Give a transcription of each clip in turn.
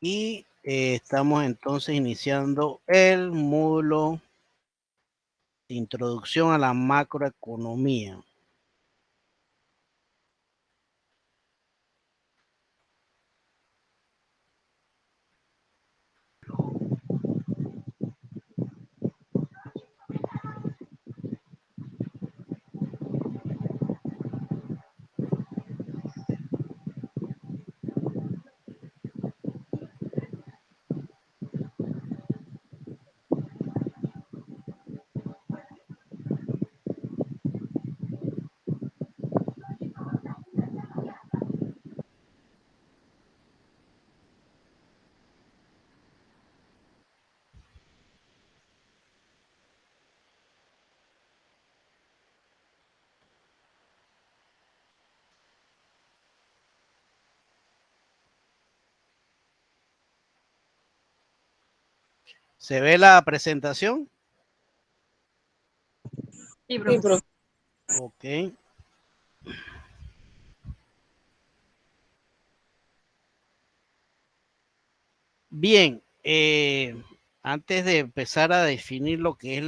Y estamos entonces iniciando el módulo de introducción a la macroeconomía. ¿Se ve la presentación? Sí, profe. Ok. Bien, antes de empezar a definir lo que es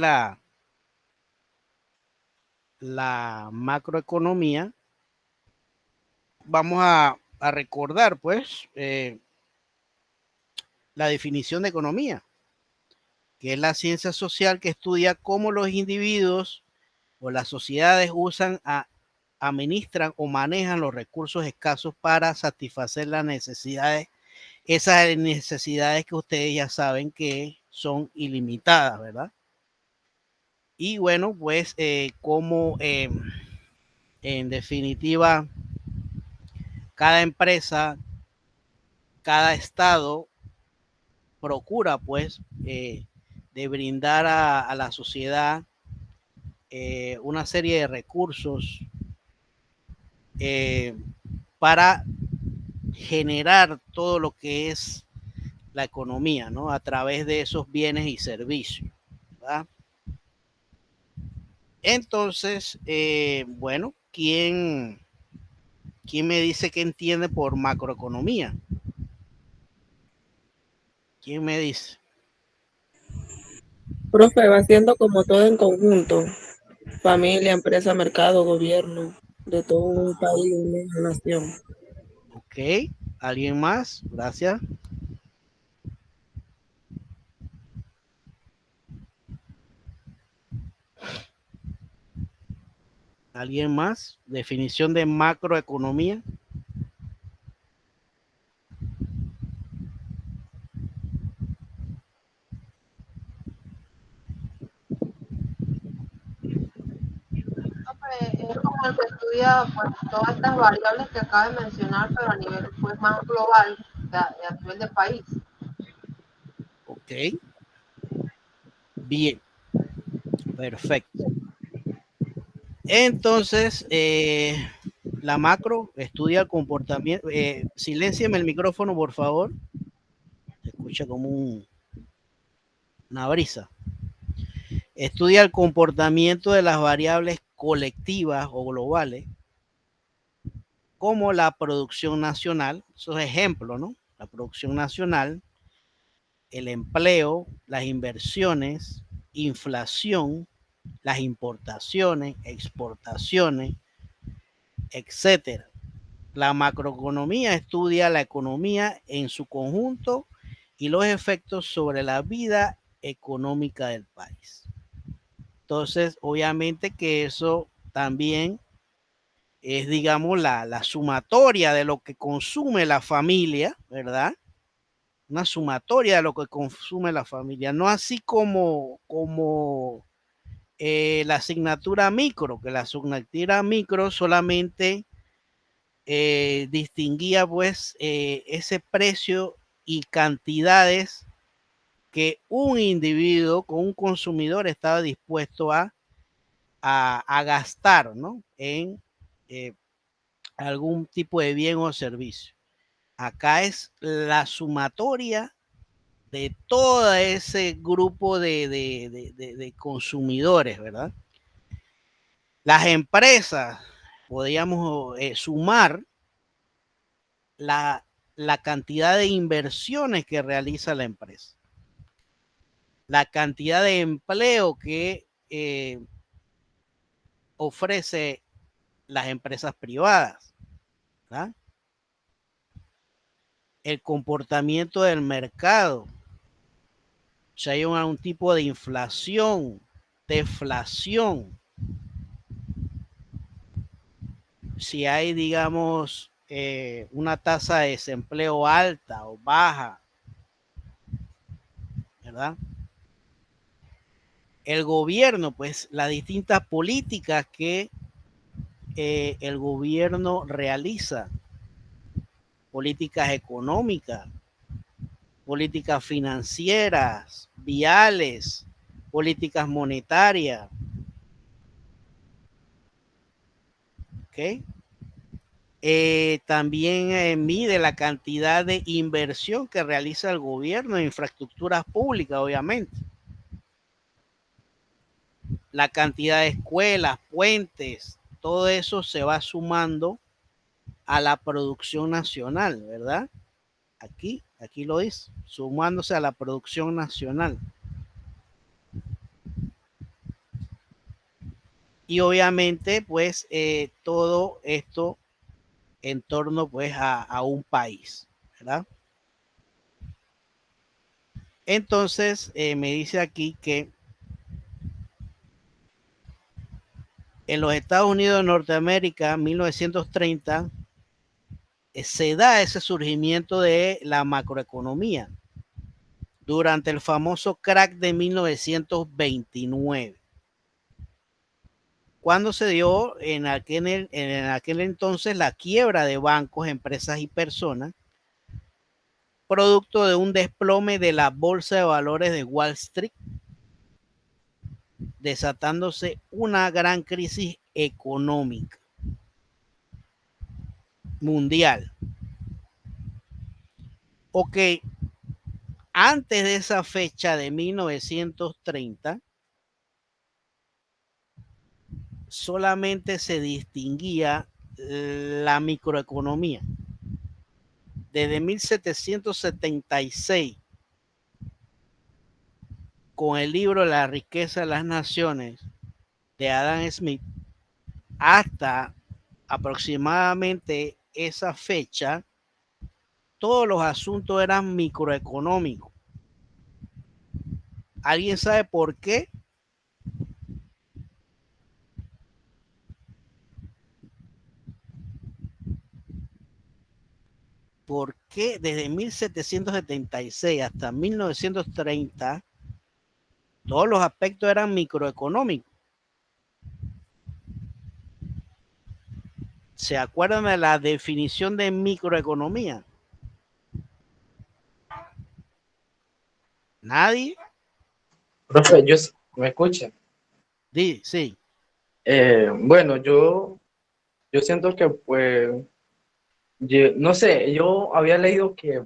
la macroeconomía, vamos a recordar, pues, la definición de economía, que es la ciencia social que estudia cómo los individuos o las sociedades administran o manejan los recursos escasos para satisfacer las necesidades, esas necesidades que ustedes ya saben que son ilimitadas, ¿verdad? Y bueno, pues como en definitiva, cada empresa, cada estado procura pues de brindar a la sociedad una serie de recursos para generar todo lo que es la economía, ¿no? A través de esos bienes y servicios, ¿verdad? Entonces, bueno, ¿quién me dice que entiende por macroeconomía? ¿Quién me dice? Profe, va siendo como todo en conjunto, familia, empresa, mercado, gobierno, de todo un país, una nación. Ok, ¿alguien más? Gracias. ¿Alguien más? Definición de macroeconomía. Es como el que estudia pues, todas estas variables que acaba de mencionar, pero a nivel pues, más global, a nivel de país. Ok, bien, perfecto. Entonces, la macro estudia el comportamiento. Siléncieme el micrófono, por favor. Se escucha como una brisa. Estudia el comportamiento de las variables colectivas o globales, como la producción nacional, esos ejemplos, ¿no? La producción nacional, el empleo, las inversiones, inflación, las importaciones, exportaciones, etcétera. La macroeconomía estudia la economía en su conjunto y los efectos sobre la vida económica del país. Entonces, obviamente que eso también es, digamos, la sumatoria de lo que consume la familia, ¿verdad? Una sumatoria de lo que consume la familia, no así como la asignatura micro, que la asignatura micro solamente distinguía pues ese precio y cantidades que un individuo con un consumidor estaba dispuesto a gastar, ¿no? En algún tipo de bien o servicio. Acá es la sumatoria de todo ese grupo de consumidores, ¿verdad? Las empresas, podríamos sumar la cantidad de inversiones que realiza la empresa, la cantidad de empleo que ofrece las empresas privadas, ¿verdad? El comportamiento del mercado, si hay un tipo de inflación, deflación, si hay, digamos, una tasa de desempleo alta o baja, ¿verdad? El gobierno, pues las distintas políticas que el gobierno realiza, políticas económicas, políticas financieras, viales, políticas monetarias, ¿ok? También mide la cantidad de inversión que realiza el gobierno en infraestructuras públicas, obviamente. La cantidad de escuelas, puentes, todo eso se va sumando a la producción nacional, ¿verdad? Aquí lo dice, sumándose a la producción nacional. Y obviamente, pues, todo esto en torno, pues, a un país, ¿verdad? Entonces, me dice aquí que en los Estados Unidos de Norteamérica, 1930, se da ese surgimiento de la macroeconomía durante el famoso crack de 1929. Cuando se dio en aquel entonces la quiebra de bancos, empresas y personas, producto de un desplome de la bolsa de valores de Wall Street, desatándose una gran crisis económica mundial. Ok, antes de esa fecha de 1930, solamente se distinguía la microeconomía. Desde 1776, con el libro La riqueza de las naciones de Adam Smith, hasta aproximadamente esa fecha, todos los asuntos eran microeconómicos. ¿Alguien sabe por qué? ¿Por qué desde 1776 hasta 1930 todos los aspectos eran microeconómicos? ¿Se acuerdan de la definición de microeconomía? ¿Nadie? Profe, ¿me escucha? Sí. Bueno, yo siento que, pues, no sé, yo había leído que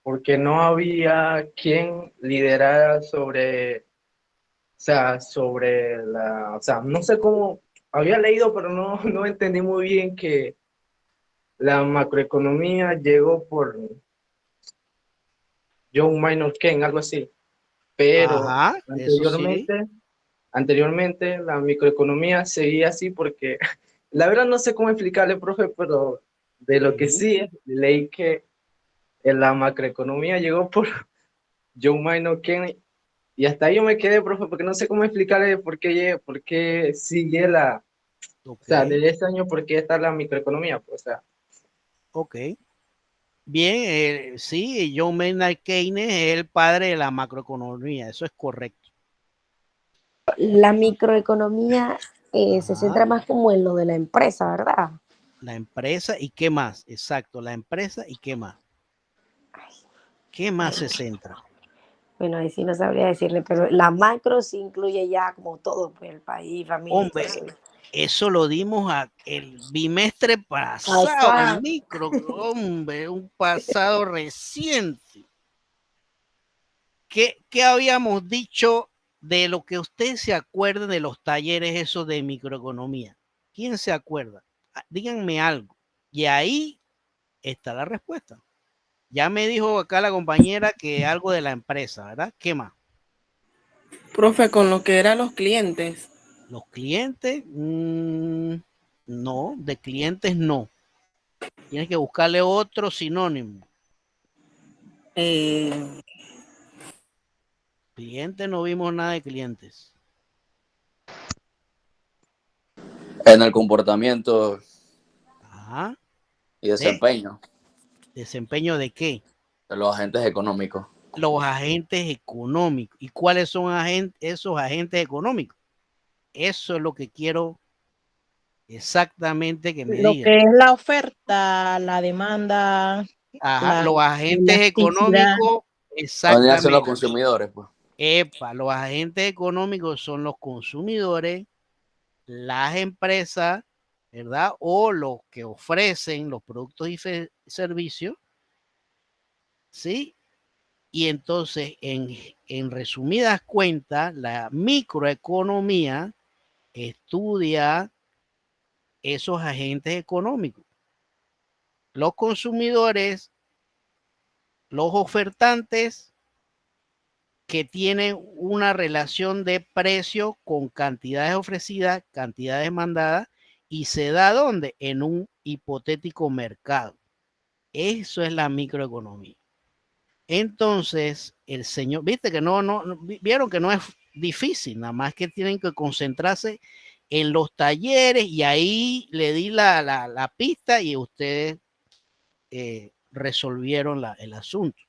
porque no había quien liderara o sea, no sé cómo, había leído, pero no entendí muy bien que la macroeconomía llegó por John Maynard Keynes, algo así, pero Ajá, eso sí. anteriormente la microeconomía seguía así porque la verdad no sé cómo explicarle, profe, pero de lo que sí leí que la macroeconomía llegó por John Maynard Keynes y hasta ahí yo me quedé, profe, porque no sé cómo explicarle por qué sigue o sea, Ok, desde ese año por qué está la microeconomía, pues, o sea. ok. Bien, sí, John Maynard Keynes es el padre de la macroeconomía, eso es correcto. La microeconomía se centra Ajá, más como en lo de la empresa, ¿verdad? la empresa y qué más, exacto, la empresa y qué más. ¿Qué más se centra? Bueno, ahí sí no sabría decirle, pero la macro sí incluye ya como todo, pues el país, familia y todo Hombre, eso. eso lo dimos el bimestre pasado, Pasado. hombre, un pasado reciente. ¿Qué habíamos dicho de lo que ustedes se acuerdan de los talleres esos de microeconomía? ¿Quién se acuerda? Díganme algo. Y ahí está la respuesta. Ya me dijo acá la compañera que algo de la empresa, ¿verdad? ¿Qué más? Profe, con lo que eran los clientes. Los clientes, no, de clientes no. Tienes que buscarle otro sinónimo. eh, Clientes, no vimos nada de clientes. En el comportamiento Ajá. y desempeño ¿Desempeño de qué? de los agentes económicos. Los agentes económicos. ¿Y cuáles son esos agentes económicos? Eso es lo que quiero exactamente que me Lo digan. que es la oferta, la demanda, Ajá, la los agentes elasticidad. económicos, Vendrían a ser los exactamente. consumidores, pues. Epa, los agentes económicos son los consumidores, las empresas, ¿verdad? O los que ofrecen los productos y servicios, ¿sí? Y entonces, en resumidas cuentas, la microeconomía estudia esos agentes económicos. Los consumidores, los ofertantes que tienen una relación de precio con cantidades ofrecidas, cantidades demandadas, y se da ¿dónde? En un hipotético mercado. Eso es la microeconomía. Entonces, el señor, viste que vieron que no es difícil, nada más que tienen que concentrarse en los talleres y ahí le di la pista y ustedes resolvieron el asunto.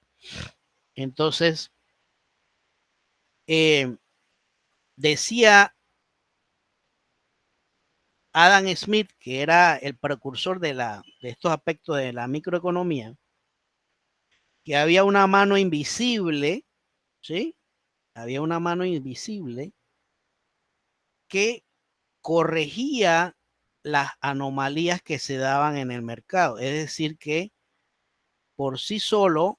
Entonces, decía Adam Smith, que era el precursor de estos aspectos de la microeconomía, que había una mano invisible, ¿sí? Había una mano invisible que corregía las anomalías que se daban en el mercado. Es decir, que por sí solo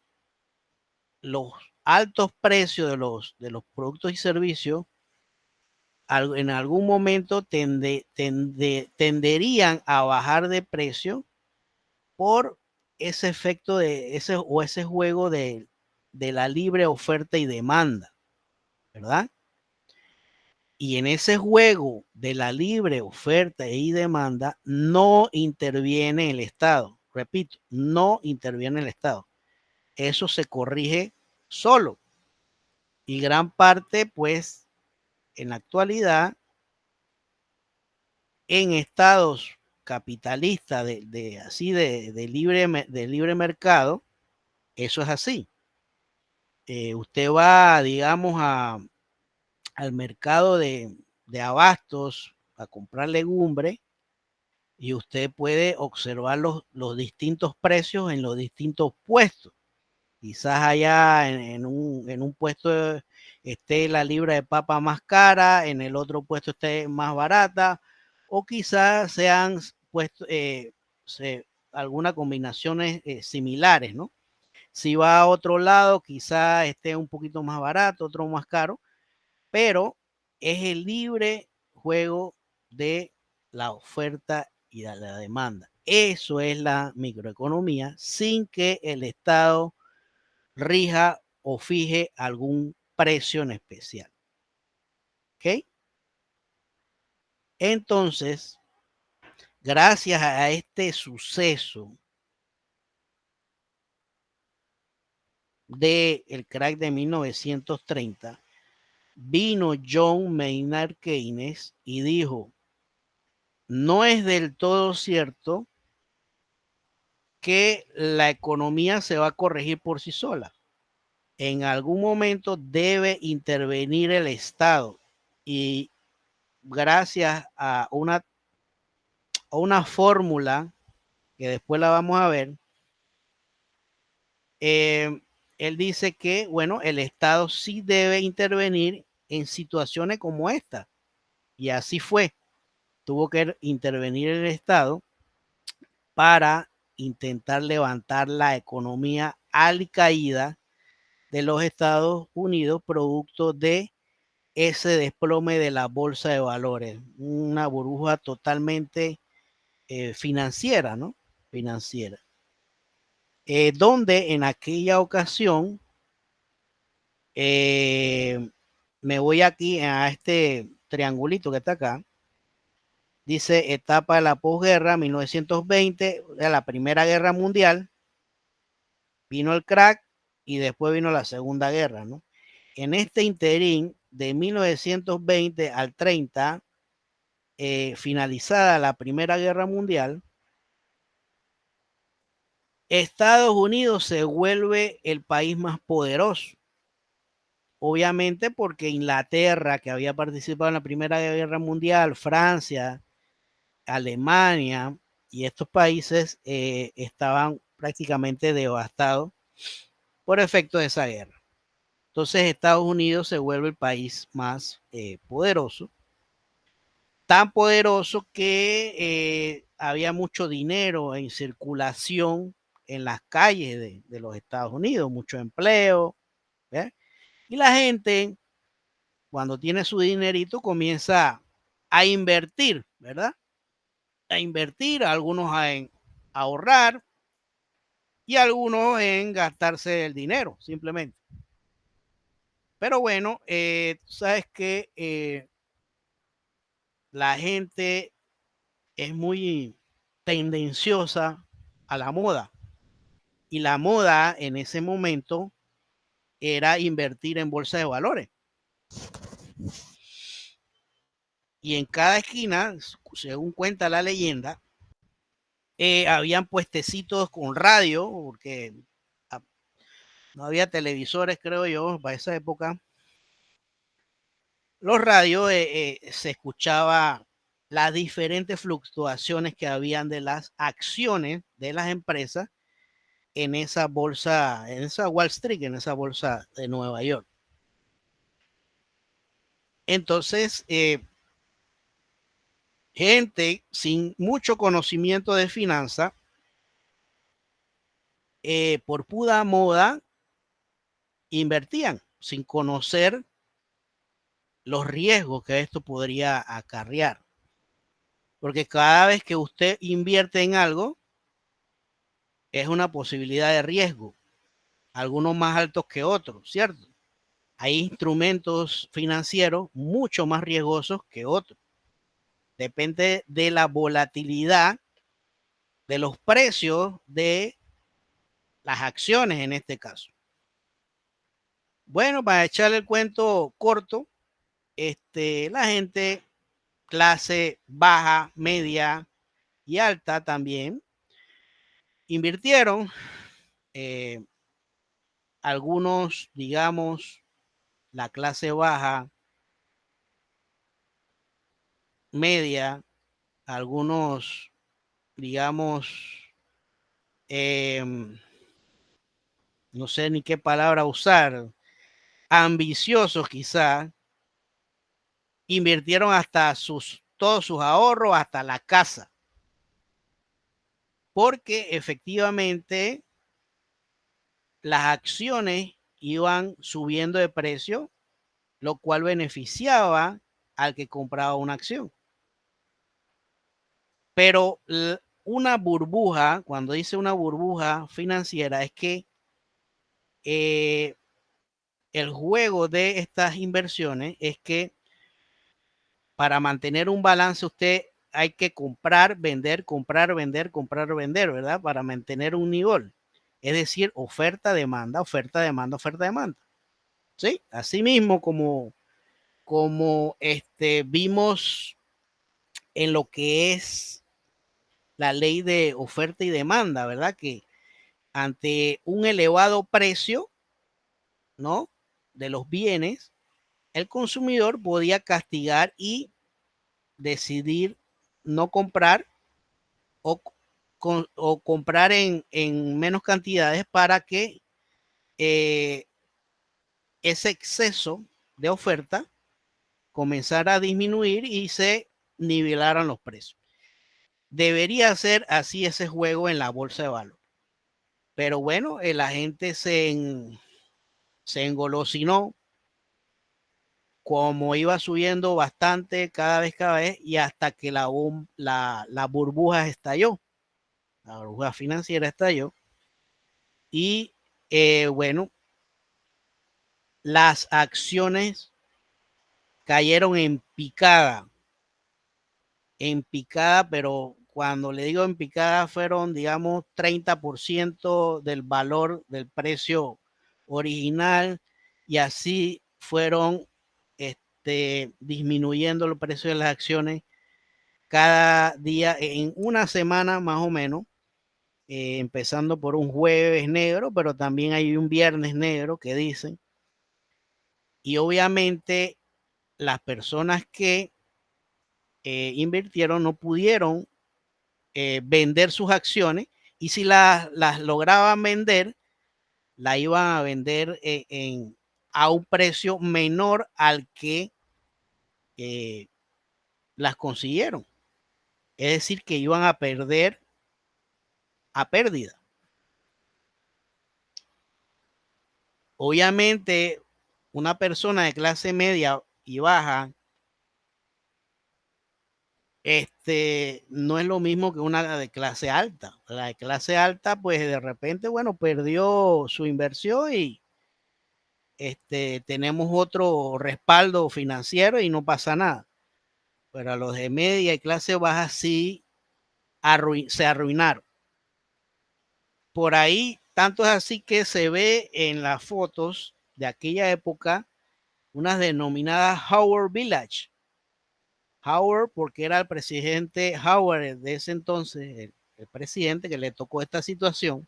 los altos precios de los productos y servicios en algún momento tenderían a bajar de precio por ese efecto de ese juego de la libre oferta y demanda, ¿verdad? Y en ese juego de la libre oferta y demanda no interviene el Estado. Repito, no interviene el Estado. Eso se corrige solo. Y gran parte, pues, en la actualidad, en estados capitalistas de libre mercado, eso es así. Usted va, digamos, al mercado de abastos a comprar legumbres y usted puede observar los distintos precios en los distintos puestos. Quizás allá en un puesto esté la libra de papa más cara, en el otro puesto esté más barata, o quizás sean puestos algunas combinaciones similares, ¿no? Si va a otro lado, quizás esté un poquito más barato, otro más caro, pero es el libre juego de la oferta y de la demanda. Eso es la microeconomía sin que el Estado rija o fije algún precio en especial. ¿Ok? Entonces, gracias a este suceso del crack de 1930, vino John Maynard Keynes y dijo, no es del todo cierto que la economía se va a corregir por sí sola. En algún momento debe intervenir el Estado y gracias a una fórmula que después la vamos a ver, él dice que, bueno, el Estado sí debe intervenir en situaciones como esta. Y así fue. Tuvo que intervenir el Estado para intentar levantar la economía alicaída de los Estados Unidos, producto de ese desplome de la bolsa de valores, una burbuja totalmente financiera, ¿no? Financiera. donde en aquella ocasión, me voy aquí a este triangulito que está acá, dice etapa de la posguerra, 1920, de la Primera Guerra Mundial, vino el crack y después vino la Segunda Guerra, ¿no? En este interín de 1920 al 30, finalizada la Primera Guerra Mundial, Estados Unidos se vuelve el país más poderoso. Obviamente porque Inglaterra, que había participado en la Primera Guerra Mundial, Francia, Alemania y estos países estaban prácticamente devastados por efecto de esa guerra. Entonces Estados Unidos se vuelve el país más poderoso, tan poderoso que había mucho dinero en circulación en las calles de los Estados Unidos, mucho empleo, ¿eh? Y la gente, cuando tiene su dinerito, comienza a invertir, ¿verdad? A invertir, algunos a ahorrar y algunos en gastarse el dinero, simplemente. Pero bueno, sabes que la gente es muy tendenciosa a la moda. Y la moda en ese momento era invertir en bolsa de valores. Y en cada esquina, según cuenta la leyenda, habían puestecitos con radio, porque no había televisores, creo yo, para esa época. Los radios se escuchaba las diferentes fluctuaciones que habían de las acciones de las empresas en esa bolsa, en esa Wall Street, en esa bolsa de Nueva York. Entonces, gente sin mucho conocimiento de finanzas, por pura moda, invertían sin conocer los riesgos que esto podría acarrear. Porque cada vez que usted invierte en algo, es una posibilidad de riesgo, algunos más altos que otros, ¿cierto? Hay instrumentos financieros mucho más riesgosos que otros. Depende de la volatilidad de los precios de las acciones en este caso. Bueno, para echarle el cuento corto, la gente clase baja, media y alta también invirtieron. Algunos, digamos, la clase baja, media, algunos, digamos, no sé ni qué palabra usar, ambiciosos quizá, invirtieron hasta todos sus ahorros, hasta la casa, porque efectivamente las acciones iban subiendo de precio, lo cual beneficiaba al que compraba una acción. Pero una burbuja, cuando dice una burbuja financiera, es que el juego de estas inversiones es que para mantener un balance usted hay que comprar, vender, comprar, vender, comprar, vender, ¿verdad? Para mantener un nivel. Es decir, oferta, demanda, oferta, demanda, oferta, demanda. ¿Sí? Así mismo como vimos en lo que es la ley de oferta y demanda, ¿verdad? Que ante un elevado precio, ¿no? De los bienes, el consumidor podía castigar y decidir no comprar o comprar en menos cantidades para que ese exceso de oferta comenzara a disminuir y se nivelaran los precios. Debería ser así ese juego en la bolsa de valores. Pero bueno, la gente se engolosinó, como iba subiendo bastante cada vez, y hasta que la burbuja estalló, la burbuja financiera estalló, y bueno, las acciones cayeron en picada, pero cuando le digo en picada fueron, digamos, 30% del valor del precio original, y así fueron disminuyendo el precio de las acciones cada día en una semana más o menos, empezando por un jueves negro, pero también hay un viernes negro que dicen. Y obviamente las personas que invirtieron no pudieron vender sus acciones, y si las lograban vender, la iban a vender a un precio menor al que las consiguieron. Es decir, que iban a perder a pérdida. Obviamente, una persona de clase media y baja no es lo mismo que una de clase alta. La de clase alta, pues de repente, bueno, perdió su inversión y tenemos otro respaldo financiero y no pasa nada. Pero a los de media y clase baja sí se arruinaron. Por ahí, tanto es así que se ve en las fotos de aquella época unas denominadas Howard Village. Howard, porque era el presidente Howard de ese entonces, el presidente que le tocó esta situación.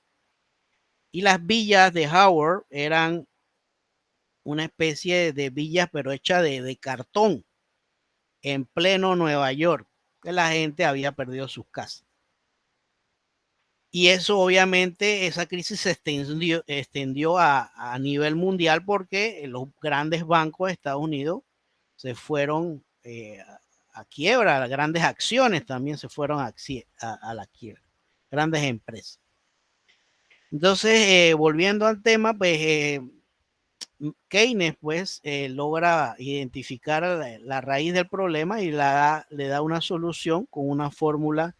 Y las villas de Howard eran una especie de villas, pero hecha de cartón, en pleno Nueva York, que la gente había perdido sus casas. Y eso obviamente, esa crisis se extendió a nivel mundial, porque los grandes bancos de Estados Unidos se fueron a quiebra, las grandes acciones también se fueron a la quiebra, grandes empresas. Entonces, volviendo al tema, pues Keynes pues logra identificar la raíz del problema y le da una solución con una fórmula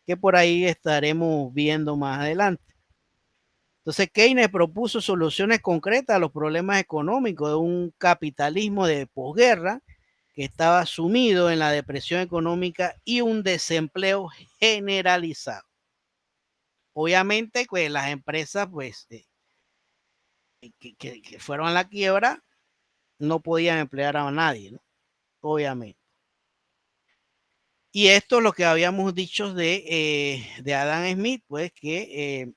que por ahí estaremos viendo más adelante. Entonces, Keynes propuso soluciones concretas a los problemas económicos de un capitalismo de posguerra que estaba sumido en la depresión económica y un desempleo generalizado. Obviamente, pues las empresas pues que fueron a la quiebra no podían emplear a nadie, ¿no? Obviamente. Y esto es lo que habíamos dicho de Adam Smith, pues que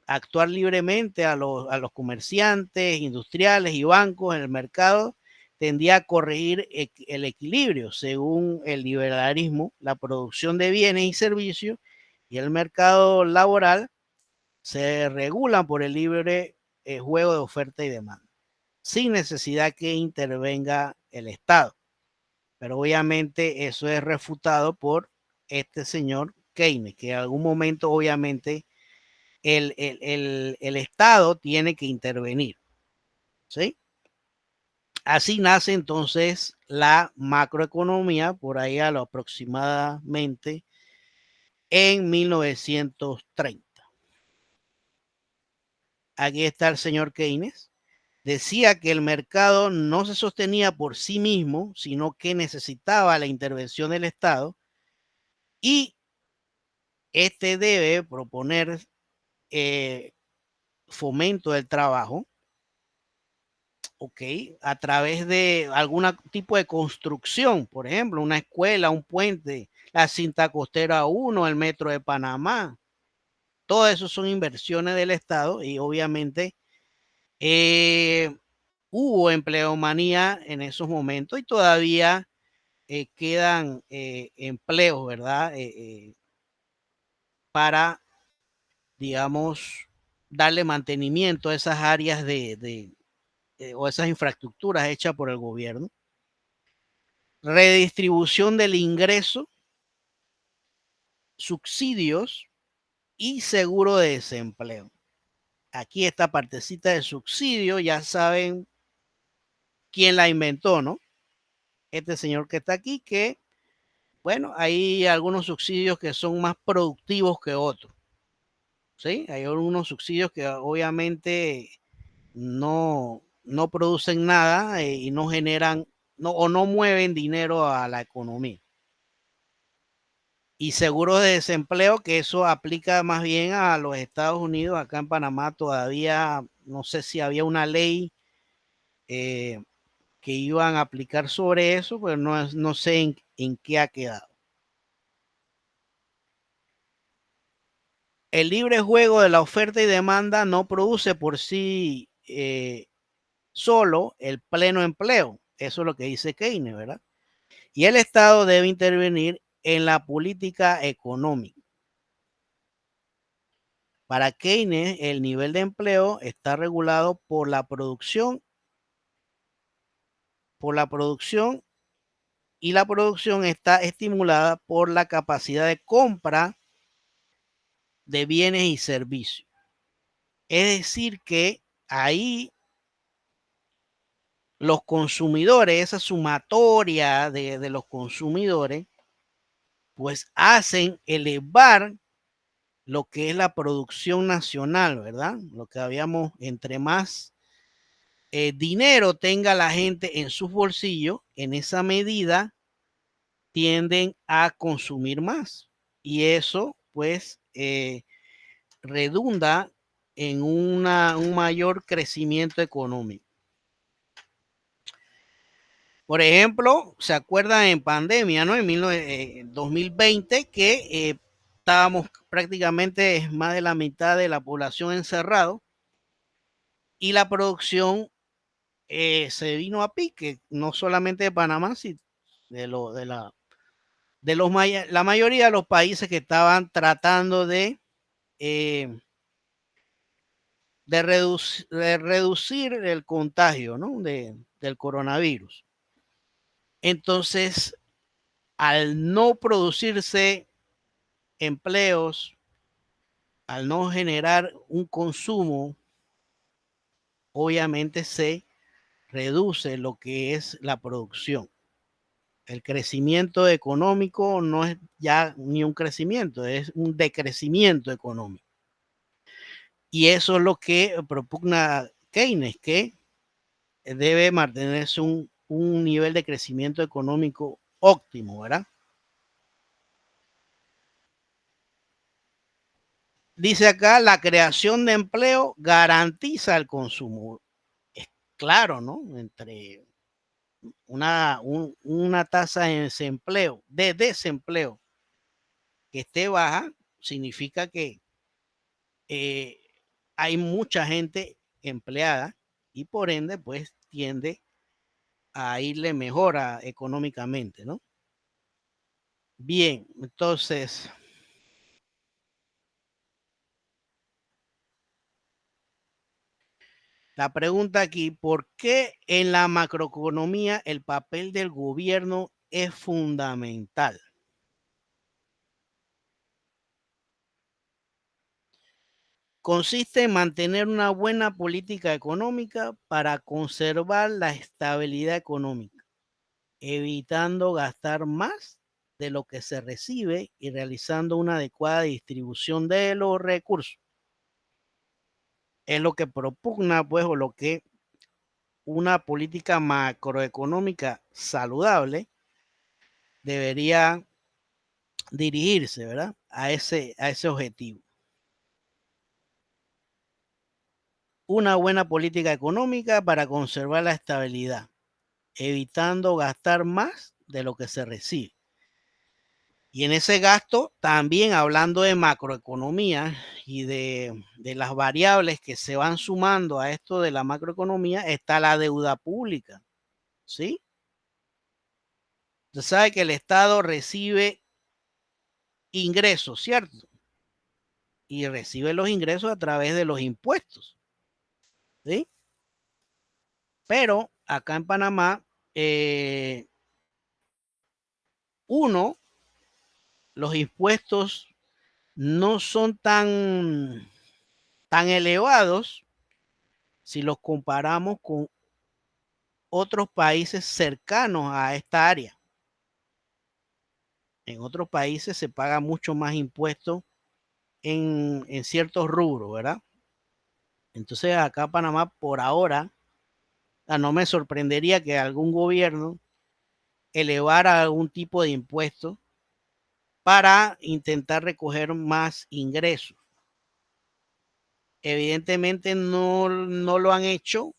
actuar libremente a los comerciantes, industriales y bancos en el mercado tendía a corregir el equilibrio. Según el liberalismo, la producción de bienes y servicios y el mercado laboral se regulan por el libre juego de oferta y demanda, sin necesidad que intervenga el Estado. Pero obviamente eso es refutado por este señor Keynes, que en algún momento obviamente el Estado tiene que intervenir, ¿sí? Así nace entonces la macroeconomía, por ahí a lo aproximadamente en 1930. Aquí está el señor Keynes. Decía que el mercado no se sostenía por sí mismo, sino que necesitaba la intervención del Estado, y este debe proponer fomento del trabajo, ¿ok? A través de algún tipo de construcción, por ejemplo, una escuela, un puente, la cinta costera 1, el metro de Panamá. Todo eso son inversiones del Estado, y obviamente hubo empleomanía en esos momentos y todavía quedan empleos, ¿verdad? Para, digamos, darle mantenimiento a esas áreas o esas infraestructuras hechas por el gobierno. Redistribución del ingreso, subsidios y seguro de desempleo. Aquí esta partecita de subsidio, ya saben quién la inventó, ¿no? Este señor que está aquí, que, bueno, hay algunos subsidios que son más productivos que otros. ¿sí? Hay algunos subsidios que obviamente no producen nada y no generan o no mueven dinero a la economía. Y seguro de desempleo, que eso aplica más bien a los Estados Unidos. Acá en Panamá todavía no sé si había una ley que iban a aplicar sobre eso, pero no sé en qué ha quedado. El libre juego de la oferta y demanda no produce por sí solo el pleno empleo. Eso es lo que dice Keynes, ¿verdad? Y el Estado debe intervenir en la política económica. Para Keynes, el nivel de empleo está regulado por la producción, y la producción está estimulada por la capacidad de compra de bienes y servicios. Es decir, que ahí los consumidores, esa sumatoria de los consumidores, pues hacen elevar lo que es la producción nacional, ¿verdad? Lo que habíamos, entre más dinero tenga la gente en sus bolsillos, en esa medida tienden a consumir más. Y eso, pues, redunda en un mayor crecimiento económico. Por ejemplo, ¿se acuerdan en pandemia, no? En 2020, que estábamos prácticamente más de la mitad de la población encerrado y la producción se vino a pique, no solamente de Panamá, sino la mayoría de los países que estaban tratando de reducir el contagio, ¿no? del coronavirus. Entonces, al no producirse empleos, al no generar un consumo, obviamente se reduce lo que es la producción. El crecimiento económico no es ya ni un crecimiento, es un decrecimiento económico. Y eso es lo que propugna Keynes, que debe mantenerse un nivel de crecimiento económico óptimo, ¿verdad? Dice acá, la creación de empleo garantiza el consumo. Es claro, ¿no? Entre una tasa de desempleo que esté baja, significa que hay mucha gente empleada y por ende, pues tiende a irle mejor económicamente, ¿no? Bien, entonces, la pregunta aquí, ¿por qué en la macroeconomía el papel del gobierno es fundamental? Consiste en mantener una buena política económica para conservar la estabilidad económica, evitando gastar más de lo que se recibe y realizando una adecuada distribución de los recursos. Es lo que propugna, pues, o lo que una política macroeconómica saludable debería dirigirse, ¿verdad? A ese objetivo. Una buena política económica para conservar la estabilidad, evitando gastar más de lo que se recibe. Y en ese gasto, también hablando de macroeconomía y de las variables que se van sumando a esto de la macroeconomía, está la deuda pública, ¿sí? Usted sabe que el Estado recibe ingresos, ¿cierto? Y recibe los ingresos a través de los impuestos, ¿sí? Pero acá en Panamá, los impuestos no son tan elevados si los comparamos con otros países cercanos a esta área. En otros países se paga mucho más impuestos en ciertos rubros, ¿verdad? Entonces acá Panamá por ahora, no me sorprendería que algún gobierno elevara algún tipo de impuesto para intentar recoger más ingresos. Evidentemente no lo han hecho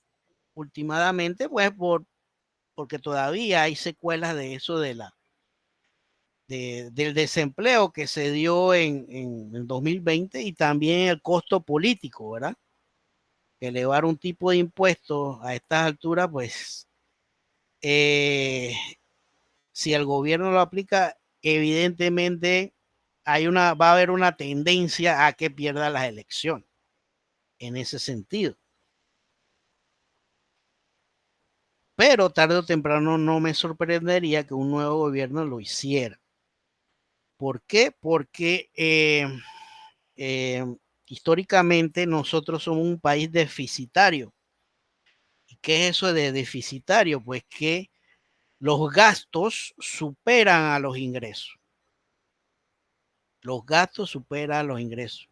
últimamente, pues porque todavía hay secuelas de eso del desempleo que se dio en el 2020 y también el costo político, ¿verdad? Elevar un tipo de impuestos a estas alturas, pues si el gobierno lo aplica, evidentemente va a haber una tendencia a que pierda las elecciones en ese sentido. Pero tarde o temprano no me sorprendería que un nuevo gobierno lo hiciera. ¿Por qué? Porque históricamente nosotros somos un país deficitario. ¿Y qué es eso de deficitario? Pues que los gastos superan a los ingresos. Los gastos superan a los ingresos.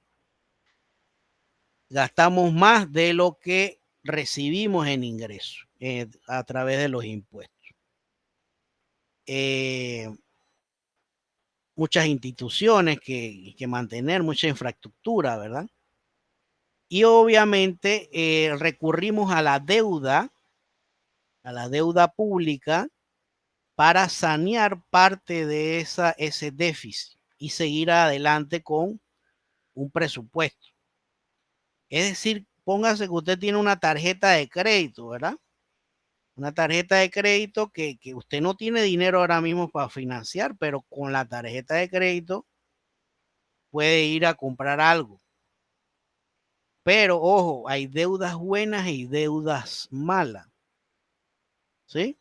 Gastamos más de lo que recibimos en ingresos a través de los impuestos. Muchas instituciones que mantener, mucha infraestructura, ¿verdad? Y obviamente recurrimos a la deuda pública para sanear parte de ese déficit y seguir adelante con un presupuesto. Es decir, póngase que usted tiene una tarjeta de crédito, ¿verdad? Una tarjeta de crédito que usted no tiene dinero ahora mismo para financiar, pero con la tarjeta de crédito puede ir a comprar algo. Pero ojo, hay deudas buenas y deudas malas. ¿Sí?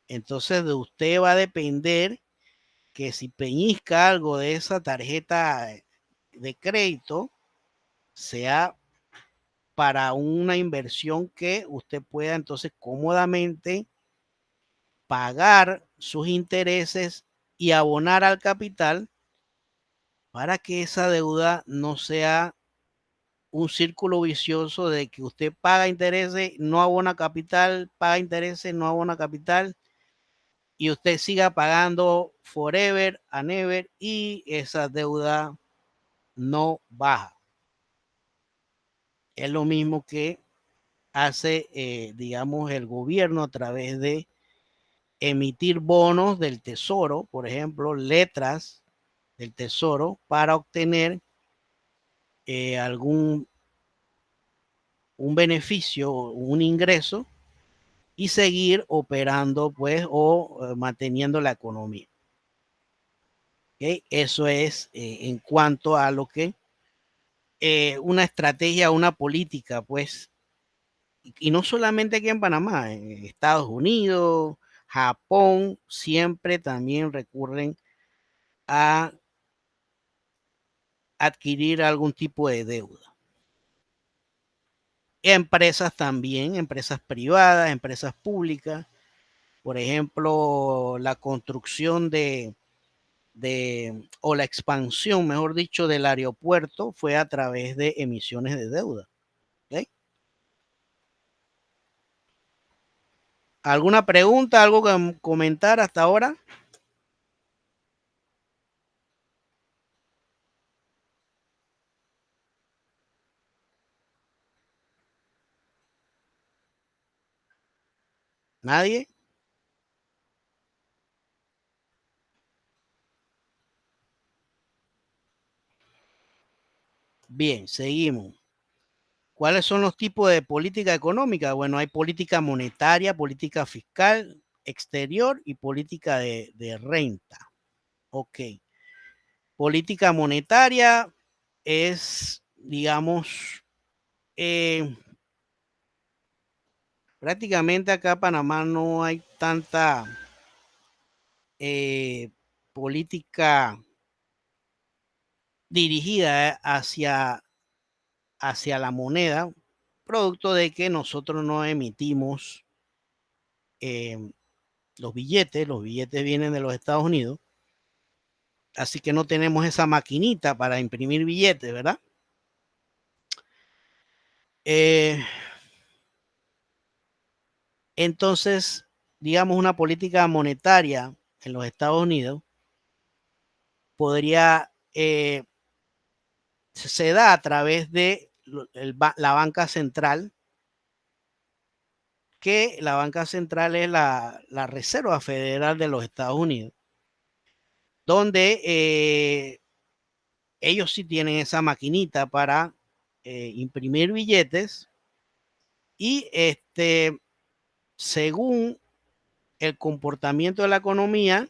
Entonces de usted va a depender que si peñizca algo de esa tarjeta de crédito, sea para una inversión que usted pueda entonces cómodamente pagar sus intereses y abonar al capital para que esa deuda no sea un círculo vicioso de que usted paga intereses, no abona capital, paga intereses, no abona capital y usted siga pagando forever and ever y esa deuda no baja. Es lo mismo que hace, digamos, el gobierno a través de emitir bonos del tesoro, por ejemplo, letras del tesoro para obtener un beneficio, un ingreso y seguir operando pues o manteniendo la economía. ¿Okay? Eso es en cuanto a lo que una estrategia, una política pues, y no solamente aquí en Panamá, en Estados Unidos, Japón, siempre también recurren a adquirir algún tipo de deuda. Empresas también, empresas privadas, empresas públicas, por ejemplo, la construcción o la expansión, mejor dicho, del aeropuerto fue a través de emisiones de deuda. ¿Okay? ¿Alguna pregunta, algo que comentar hasta ahora? ¿Nadie? Bien, seguimos. ¿Cuáles son los tipos de política económica? Bueno, hay política monetaria, política fiscal, exterior y política de renta. Ok. Política monetaria es, digamos, prácticamente acá en Panamá no hay tanta política dirigida hacia la moneda, producto de que nosotros no emitimos los billetes vienen de los Estados Unidos. así que no tenemos esa maquinita para imprimir billetes, ¿verdad? Entonces, digamos, una política monetaria en los Estados Unidos podría, se da a través de la banca central, que la banca central es la Reserva Federal de los Estados Unidos, donde ellos sí tienen esa maquinita para imprimir billetes y según el comportamiento de la economía,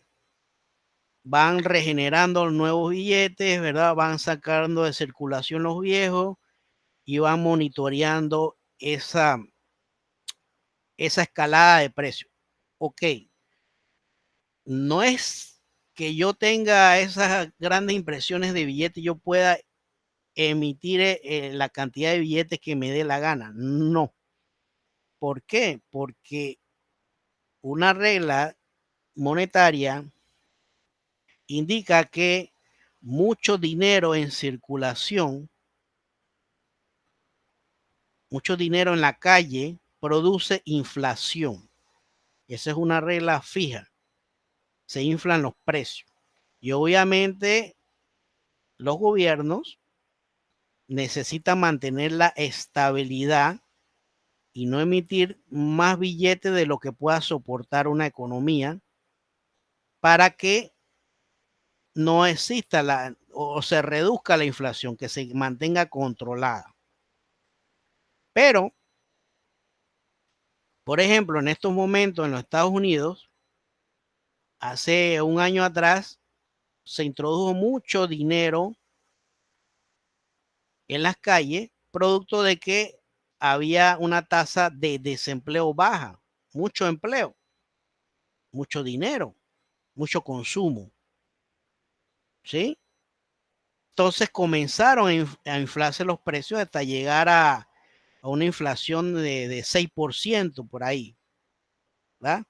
van regenerando nuevos billetes, ¿verdad? Van sacando de circulación los viejos y van monitoreando esa escalada de precios. Ok, no es que yo tenga esas grandes impresiones de billetes y yo pueda emitir la cantidad de billetes que me dé la gana. No. ¿Por qué? Porque una regla monetaria indica que mucho dinero en circulación, mucho dinero en la calle produce inflación. Esa es una regla fija. Se inflan los precios. Y obviamente los gobiernos necesitan mantener la estabilidad y no emitir más billetes de lo que pueda soportar una economía para que no exista o se reduzca la inflación, que se mantenga controlada. Pero, por ejemplo, en estos momentos en los Estados Unidos, hace un año atrás, se introdujo mucho dinero en las calles, producto de que había una tasa de desempleo baja, mucho empleo, mucho dinero, mucho consumo, ¿sí? Entonces comenzaron a inflarse los precios hasta llegar a una inflación de 6% por ahí, ¿verdad?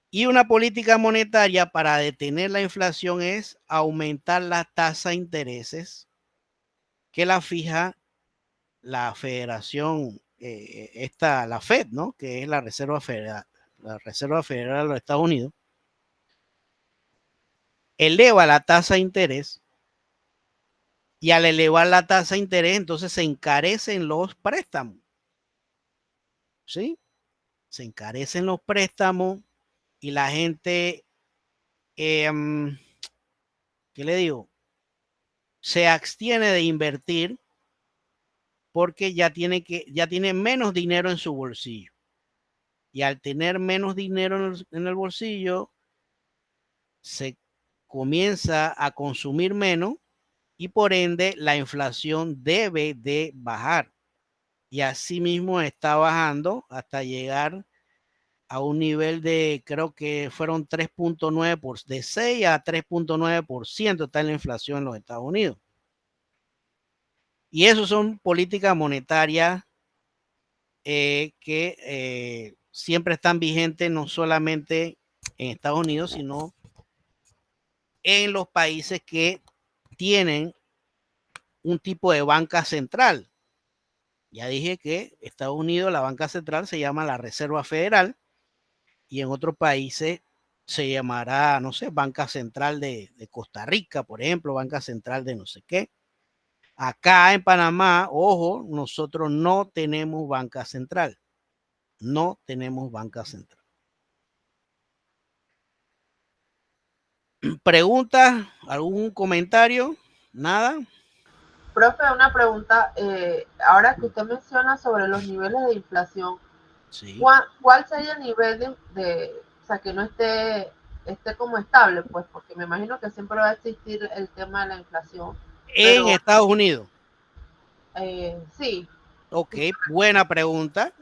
Y una política monetaria para detener la inflación es aumentar la tasa de intereses que la fija la Federación, la Fed, ¿no? Que es la Reserva Federal de los Estados Unidos, eleva la tasa de interés y al elevar la tasa de interés, entonces se encarecen los préstamos, ¿sí? Se encarecen los préstamos y la gente, ¿qué le digo? Se abstiene de invertir porque ya tiene menos dinero en su bolsillo. Y al tener menos dinero en el bolsillo, se comienza a consumir menos y por ende la inflación debe de bajar. Y así mismo está bajando hasta llegar a un nivel de, creo que fueron 3.9%, de 6 a 3.9% está en la inflación en los Estados Unidos. Y eso son políticas monetarias que siempre están vigentes, no solamente en Estados Unidos, sino en los países que tienen un tipo de banca central. Ya dije que Estados Unidos, la banca central se llama la Reserva Federal y en otros países se llamará, no sé, Banca Central de Costa Rica, por ejemplo, Banca Central de no sé qué. Acá en Panamá, ojo, nosotros no tenemos banca central. No tenemos banca central. ¿Preguntas? ¿Algún comentario? ¿Nada? Profe, una pregunta. Ahora que usted menciona sobre los niveles de inflación, Sí. ¿cuál sería el nivel o sea, que no esté como estable? Pues porque me imagino que siempre va a existir el tema de la inflación. En Estados Unidos. Sí. Ok, buena pregunta.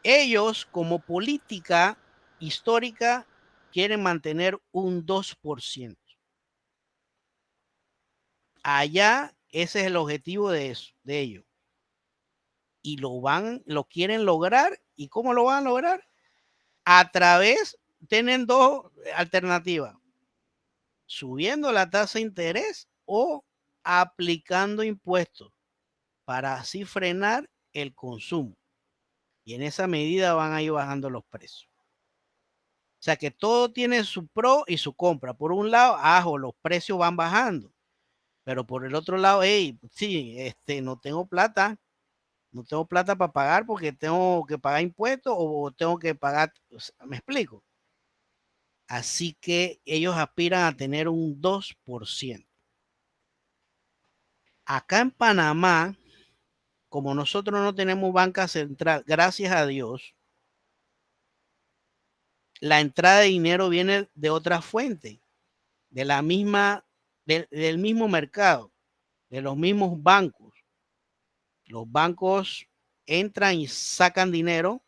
Ellos, como política histórica, quieren mantener un 2%. Allá, ese es el objetivo de ellos. Y lo quieren lograr. ¿Y cómo lo van a lograr? Tienen dos alternativas. subiendo la tasa de interés o aplicando impuestos para así frenar el consumo. Y en esa medida van a ir bajando los precios. O sea que todo tiene su pro y su contra. Por un lado, los precios van bajando. Pero por el otro lado, hey, sí, no tengo plata para pagar porque tengo que pagar impuestos o tengo que pagar, o sea, ¿me explico? Así que ellos aspiran a tener un 2%. Acá en Panamá, como nosotros no tenemos banca central, gracias a Dios, la entrada de dinero viene de otra fuente, de la misma, del mismo mercado, de los mismos bancos. Los bancos entran y sacan dinero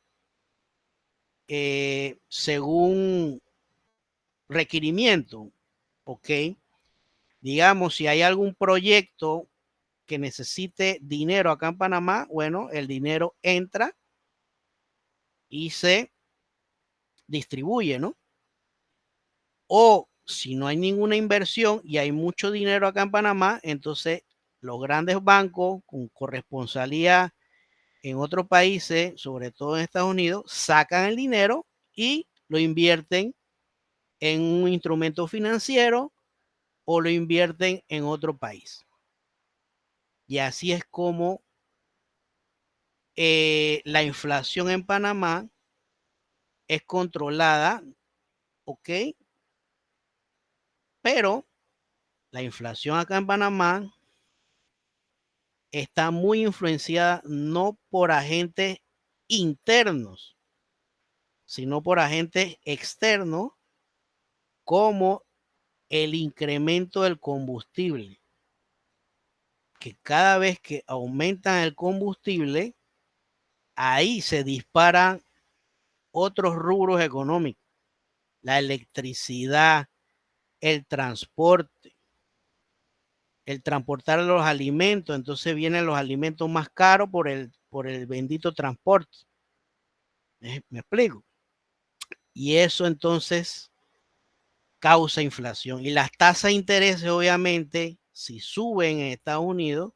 según requerimiento, ¿ok? Digamos, si hay algún proyecto que necesite dinero acá en Panamá, bueno, el dinero entra y se distribuye, ¿no? O si no hay ninguna inversión y hay mucho dinero acá en Panamá, entonces los grandes bancos con corresponsalía en otros países, sobre todo en Estados Unidos, sacan el dinero y lo invierten en un instrumento financiero o lo invierten en otro país. Y así es como la inflación en Panamá es controlada, ¿ok? Pero la inflación acá en Panamá está muy influenciada no por agentes internos, sino por agentes externos como el incremento del combustible, que cada vez que aumentan el combustible, ahí se disparan otros rubros económicos, la electricidad, el transporte, el transportar los alimentos, entonces vienen los alimentos más caros por el bendito transporte. ¿Me explico? Y eso entonces causa inflación. Y las tasas de interés, obviamente, si suben en Estados Unidos,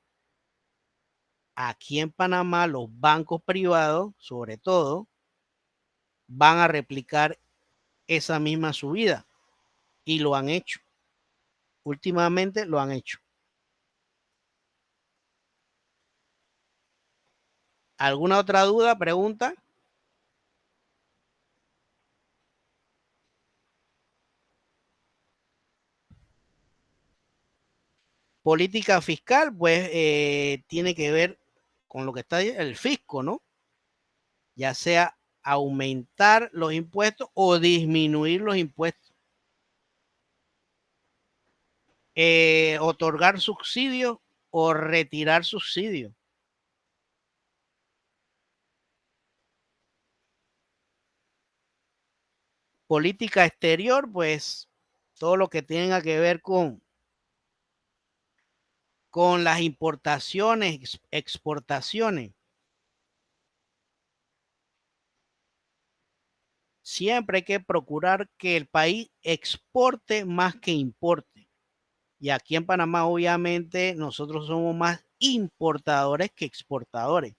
aquí en Panamá los bancos privados, sobre todo, van a replicar esa misma subida. Y lo han hecho. Últimamente lo han hecho. ¿Alguna otra duda, pregunta? Política fiscal, pues tiene que ver con lo que está el fisco, ¿no? Ya sea aumentar los impuestos o disminuir los impuestos. Otorgar subsidios o retirar subsidios. Política exterior, pues todo lo que tenga que ver con las importaciones, exportaciones. Siempre hay que procurar que el país exporte más que importe. Y aquí en Panamá, obviamente, nosotros somos más importadores que exportadores.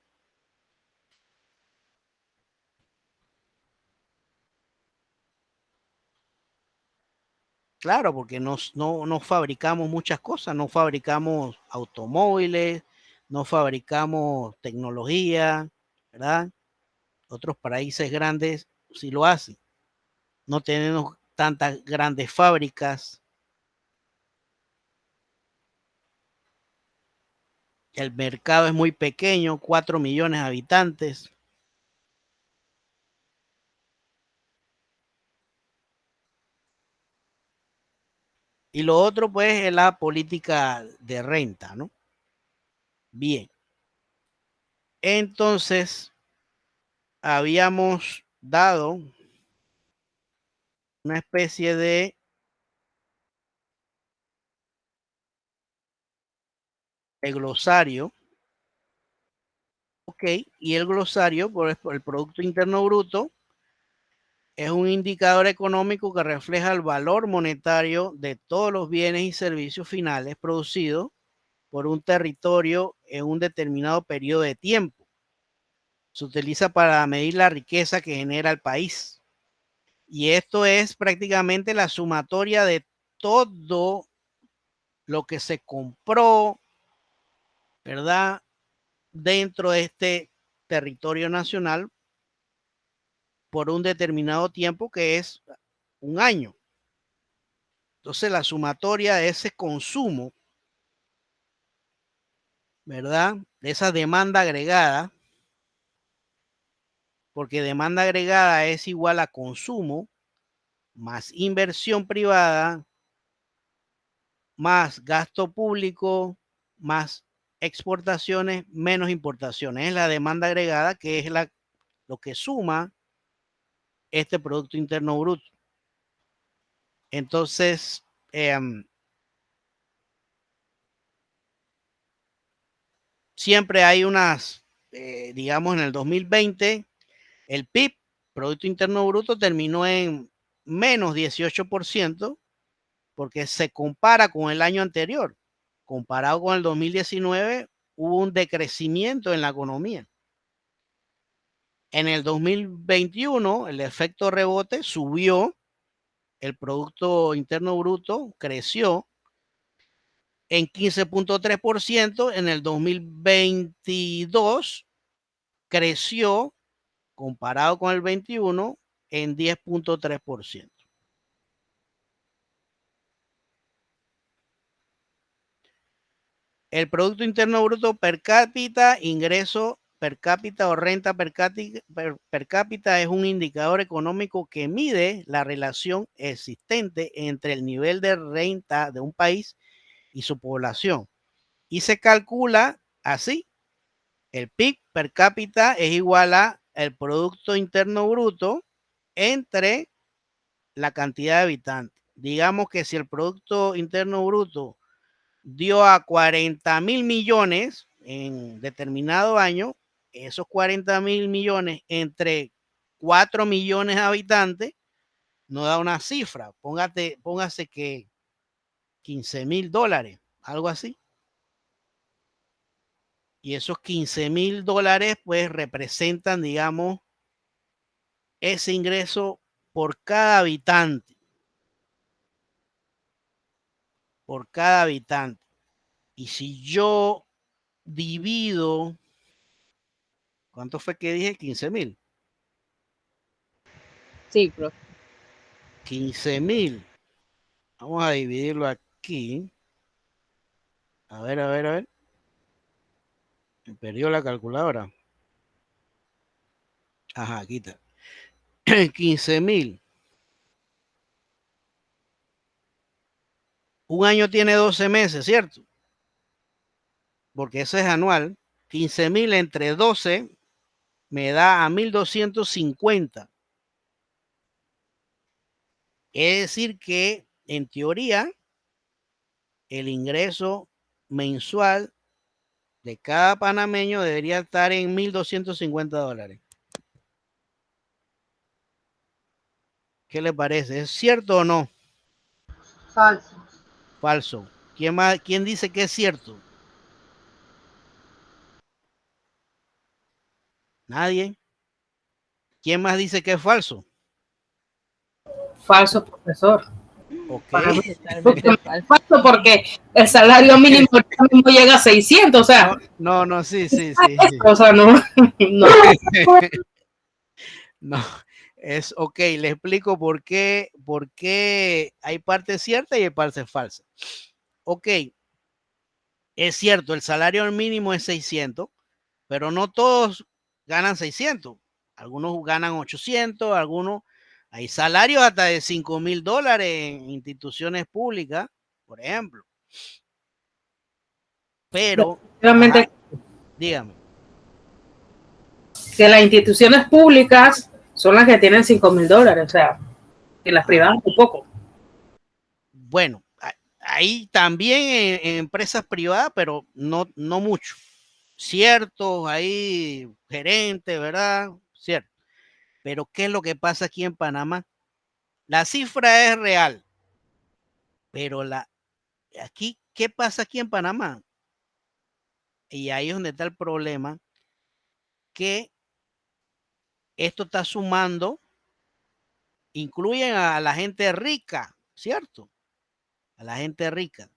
Claro, porque no fabricamos muchas cosas, no fabricamos automóviles, no fabricamos tecnología, ¿verdad? Otros países grandes sí lo hacen. No tenemos tantas grandes fábricas. El mercado es muy pequeño, 4 millones de habitantes. Y lo otro, pues, es la política de renta, ¿no? Bien. Entonces, habíamos dado una especie de glosario, ok, y el glosario por el Producto Interno Bruto es un indicador económico que refleja el valor monetario de todos los bienes y servicios finales producidos por un territorio en un determinado periodo de tiempo. Se utiliza para medir la riqueza que genera el país. Y esto es prácticamente la sumatoria de todo lo que se compró, ¿verdad?, dentro de este territorio nacional por un determinado tiempo, que es un año. Entonces, la sumatoria de ese consumo, ¿verdad?, de esa demanda agregada, porque demanda agregada es igual a consumo más inversión privada más gasto público más exportaciones menos importaciones. Es la demanda agregada, que es lo que suma este Producto Interno Bruto. Entonces, siempre hay unas, digamos, en el 2020, el PIB, Producto Interno Bruto, terminó en menos 18%, porque se compara con el año anterior. Comparado con el 2019, hubo un decrecimiento en la economía. En el 2021, el efecto rebote subió, el Producto Interno Bruto creció en 15.3%, en el 2022 creció, comparado con el 21, en 10.3%. El Producto Interno Bruto per cápita, ingreso per cápita o renta per cápita es un indicador económico que mide la relación existente entre el nivel de renta de un país y su población. Y se calcula así: el PIB per cápita es igual a el Producto Interno Bruto entre la cantidad de habitantes. Digamos que si el Producto Interno Bruto dio a 40.000 millones en determinado año, esos 40.000 millones entre 4 millones de habitantes no da una cifra. Póngase que $15.000, algo así. Y esos $15.000 pues representan, digamos, ese ingreso por cada habitante. Por cada habitante. Y si yo divido, ¿cuánto fue que dije? 15.000. Sí, profe. 15.000. Vamos a dividirlo aquí. A ver. Me perdió la calculadora. Ajá, aquí está. 15.000. Un año tiene 12 meses, ¿cierto? Porque eso es anual. 15.000 entre 12 me da a 1.250. Es decir que, en teoría, el ingreso mensual de cada panameño debería estar en $1.250. ¿Qué le parece? ¿Es cierto o no? Falso. Falso. ¿Quién dice que es cierto? Nadie. ¿Quién más dice que es falso? Falso, profesor. Ok. Totalmente falso. Falso porque el salario mínimo mismo llega a 600, o sea. No, sí. O sea, no. No, es ok. Le explico por qué hay partes ciertas y hay partes falsas. Ok, es cierto, el salario mínimo es 600, pero no todos ganan 600. Algunos ganan 800, algunos, hay salarios hasta de $5.000 en instituciones públicas, por ejemplo. Pero, Realmente, dígame. que las instituciones públicas son las que tienen $5.000, o sea, que las privadas un poco. Bueno, ahí también en empresas privadas, pero no mucho. Ciertos, ahí gerentes, ¿verdad? Cierto. Pero ¿qué es lo que pasa aquí en Panamá? La cifra es real, pero aquí, ¿qué pasa aquí en Panamá? Y ahí es donde está el problema, que esto está sumando, incluyen a la gente rica, ¿cierto? A la gente rica.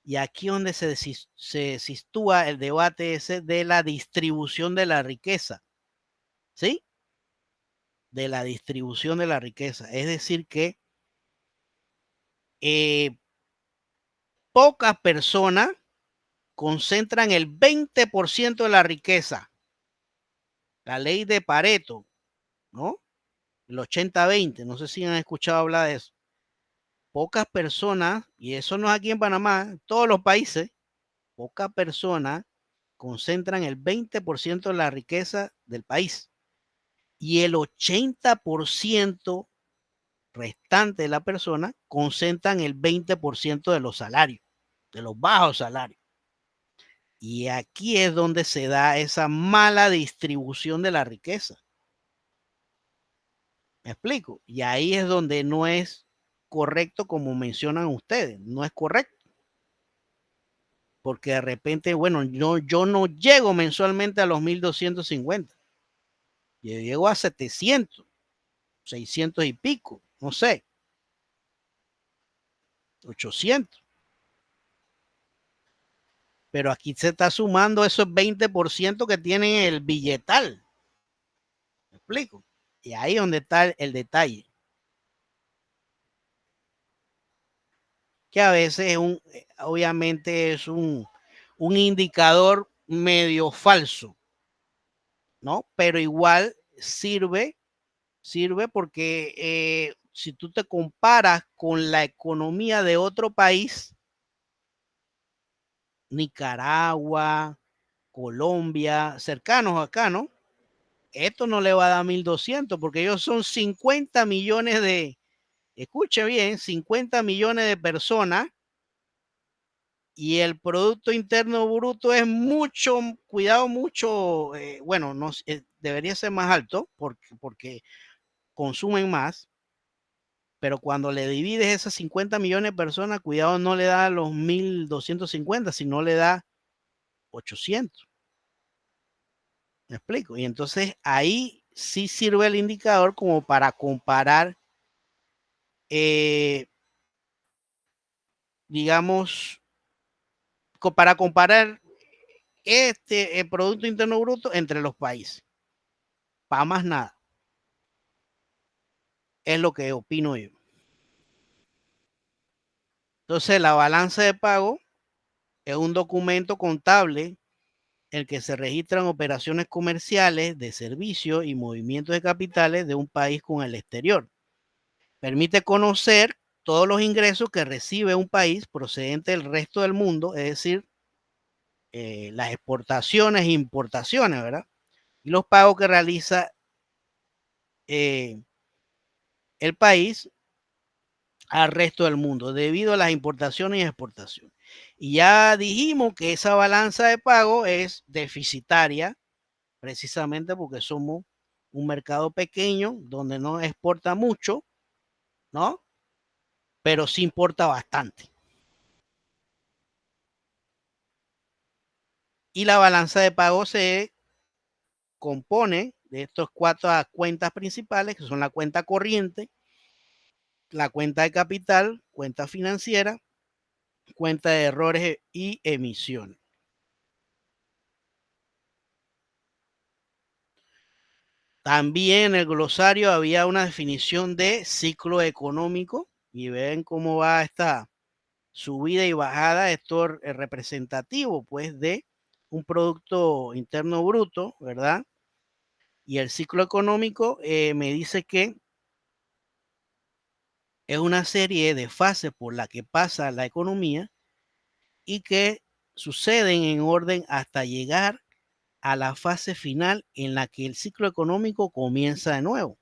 Y aquí es donde se sitúa el debate ese de la distribución de la riqueza, ¿sí? De la distribución de la riqueza. Es decir, que pocas personas concentran el 20% de la riqueza. La ley de Pareto, ¿no? El 80-20, no sé si han escuchado hablar de eso. Pocas personas, y eso no es aquí en Panamá, en todos los países, pocas personas concentran el 20% de la riqueza del país. Y el 80% restante de la persona concentran el 20% de los salarios, de los bajos salarios. Y aquí es donde se da esa mala distribución de la riqueza. ¿Me explico? Y ahí es donde no es correcto como mencionan ustedes, no es correcto. Porque de repente, bueno, yo no llego mensualmente a los 1,250. Yo llego a 700, 600 y pico, no sé, 800. Pero aquí se está sumando esos 20% que tienen el billetal. ¿Me explico? Y ahí es donde está el detalle. Que a veces obviamente es un indicador medio falso, ¿no? Pero igual sirve porque si tú te comparas con la economía de otro país, Nicaragua, Colombia, cercanos acá, ¿no? Esto no le va a dar 1,200 porque ellos son 50 millones escuche bien, 50 millones de personas y el Producto Interno Bruto es mucho, cuidado, mucho, bueno, no, debería ser más alto porque consumen más, pero cuando le divides esas 50 millones de personas, cuidado, no le da los 1,250, sino le da 800. ¿Me explico? Y entonces ahí sí sirve el indicador como para comparar, digamos, para comparar el Producto Interno Bruto entre los países. Para más nada. Es lo que opino yo. Entonces, la balanza de pago es un documento contable en el que se registran operaciones comerciales, de servicios y movimientos de capitales de un país con el exterior. Permite conocer todos los ingresos que recibe un país procedente del resto del mundo, es decir, las exportaciones e importaciones, ¿verdad? Y los pagos que realiza el país al resto del mundo debido a las importaciones y exportaciones. Y ya dijimos que esa balanza de pago es deficitaria precisamente porque somos un mercado pequeño donde no exporta mucho, ¿no? Pero sí importa bastante. Y la balanza de pago se compone de estos 4 cuentas principales, que son la cuenta corriente, la cuenta de capital, cuenta financiera, cuenta de errores y emisiones. También en el glosario había una definición de ciclo económico y ven cómo va esta subida y bajada. Esto es representativo pues de un Producto Interno Bruto, ¿verdad? Y el ciclo económico me dice que es una serie de fases por la que pasa la economía y que suceden en orden hasta llegar a la fase final en la que el ciclo económico comienza de nuevo.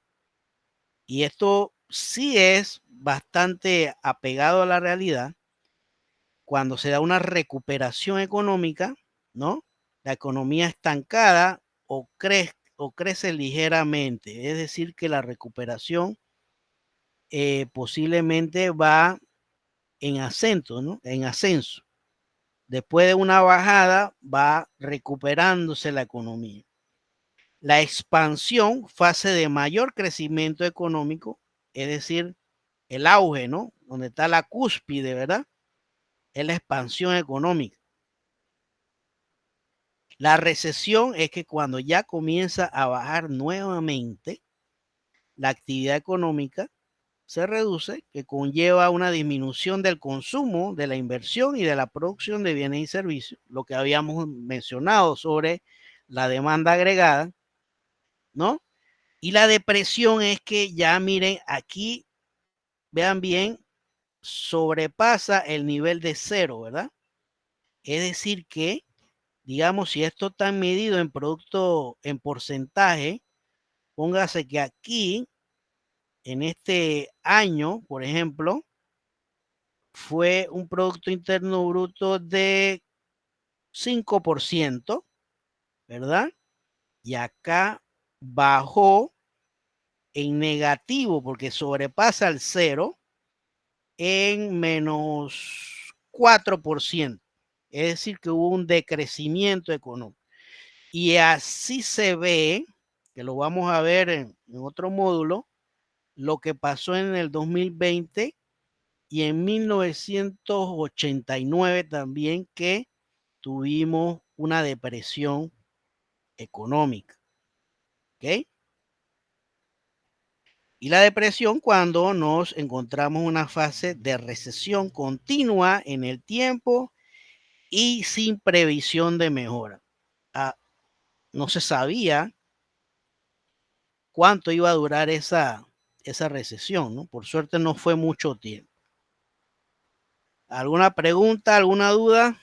Y esto sí es bastante apegado a la realidad cuando se da una recuperación económica, ¿no? La economía estancada o crece o crece ligeramente, es decir, que la recuperación posiblemente va en ascenso, ¿no? En ascenso. Después de una bajada va recuperándose la economía. La expansión, fase de mayor crecimiento económico, es decir, el auge, ¿no? Donde está la cúspide, ¿verdad? Es la expansión económica. La recesión es que cuando ya comienza a bajar nuevamente la actividad económica, se reduce, que conlleva una disminución del consumo, de la inversión y de la producción de bienes y servicios, lo que habíamos mencionado sobre la demanda agregada, ¿no? Y la depresión es que ya miren, aquí, vean bien, sobrepasa el nivel de cero, ¿verdad? Es decir que, digamos, si esto está medido en producto, en porcentaje, póngase que aquí, en este año, por ejemplo, fue un Producto Interno Bruto de 5%, ¿verdad? Y acá bajó en negativo porque sobrepasa el cero en menos 4%. Es decir, que hubo un decrecimiento económico. Y así se ve, que lo vamos a ver en otro módulo, lo que pasó en el 2020 y en 1989 también, que tuvimos una depresión económica. ¿Ok? Y la depresión cuando nos encontramos en una fase de recesión continua en el tiempo y sin previsión de mejora. No se sabía cuánto iba a durar esa recesión, ¿no? Por suerte no fue mucho tiempo. ¿Alguna pregunta, alguna duda?